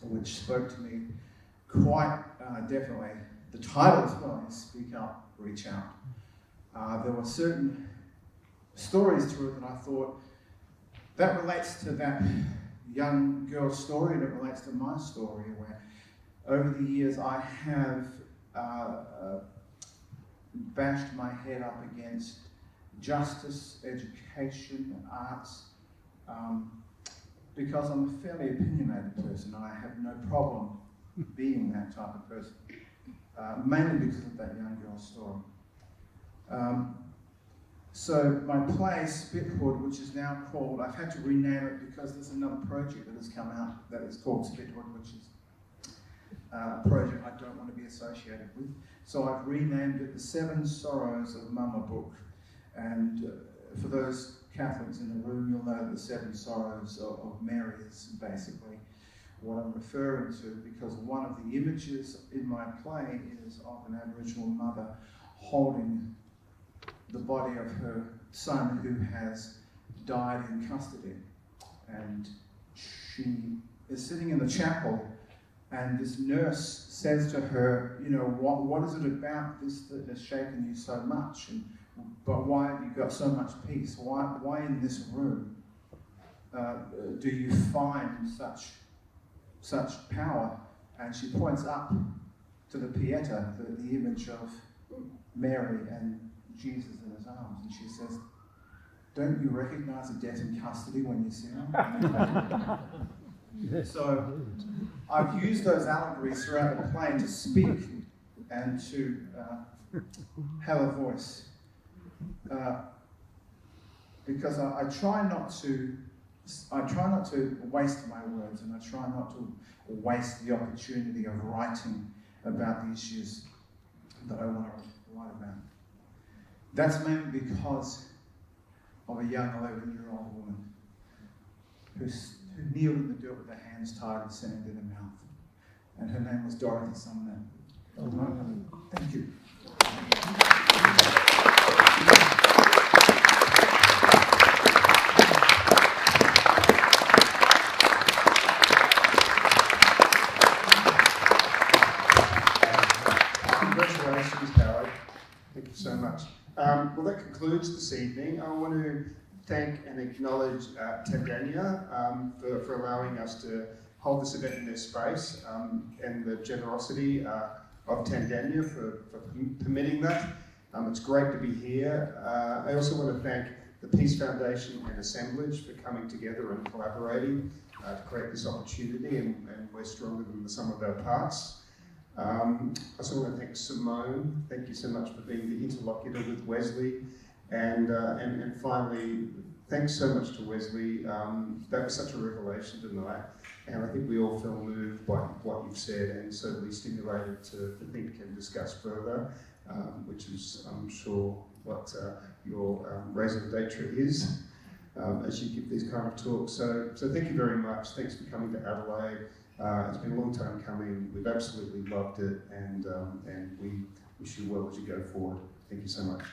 which spoke to me quite definitely, the title as well is Speak Up, Reach Out. There were certain stories through it that I thought, that relates to that young girl's story, and it relates to my story, where over the years I have bashed my head up against justice, education, arts, because I'm a fairly opinionated person, and I have no problem being that type of person, mainly because of that young girl's story. So my play, Spithood, which is now called, I've had to rename it because there's another project that has come out that is called Spithood, which is a project I don't want to be associated with. So I've renamed it The 7 Sorrows of Mama Book. And for those Catholics in the room, you'll know the 7 Sorrows of Mary is basically what I'm referring to, because one of the images in my play is of an Aboriginal mother holding the body of her son who has died in custody. And she is sitting in the chapel, and this nurse says to her, you know, what is it about this that has shaken you so much? But why have you got so much peace? Why in this room do you find such power? And she points up to the Pieta, the image of Mary and Jesus in his arms, and she says, don't you recognize a death in custody when you see him? So I've used those allegories throughout the play to speak and to have a voice, because I try not to waste my words, and I try not to waste the opportunity of writing about the issues that I want to write about. That's mainly because of a young 11-year-old woman who kneeled in the dirt with her hands tied and sand in her mouth. And her name was Dorothy Sumner. Thank you. Congratulations, Howard. Thank you so much. Well, that concludes this evening. I want to thank and acknowledge Tandanya for allowing us to hold this event in their space, and the generosity of Tandanya for permitting that. It's great to be here. I also want to thank the Peace Foundation and Assemblage for coming together and collaborating to create this opportunity, and we're stronger than the sum of our parts. I also want to thank Simone. Thank you so much for being the interlocutor with Wesley. And finally, thanks so much to Wesley. That was such a revelation tonight. And I think we all feel moved by what you've said and certainly stimulated to think and discuss further, which is, I'm sure, what your raison d'etre is as you give these kind of talks. So thank you very much. Thanks for coming to Adelaide. It's been a long time coming. We've absolutely loved it, and we wish you well as you go forward. Thank you so much.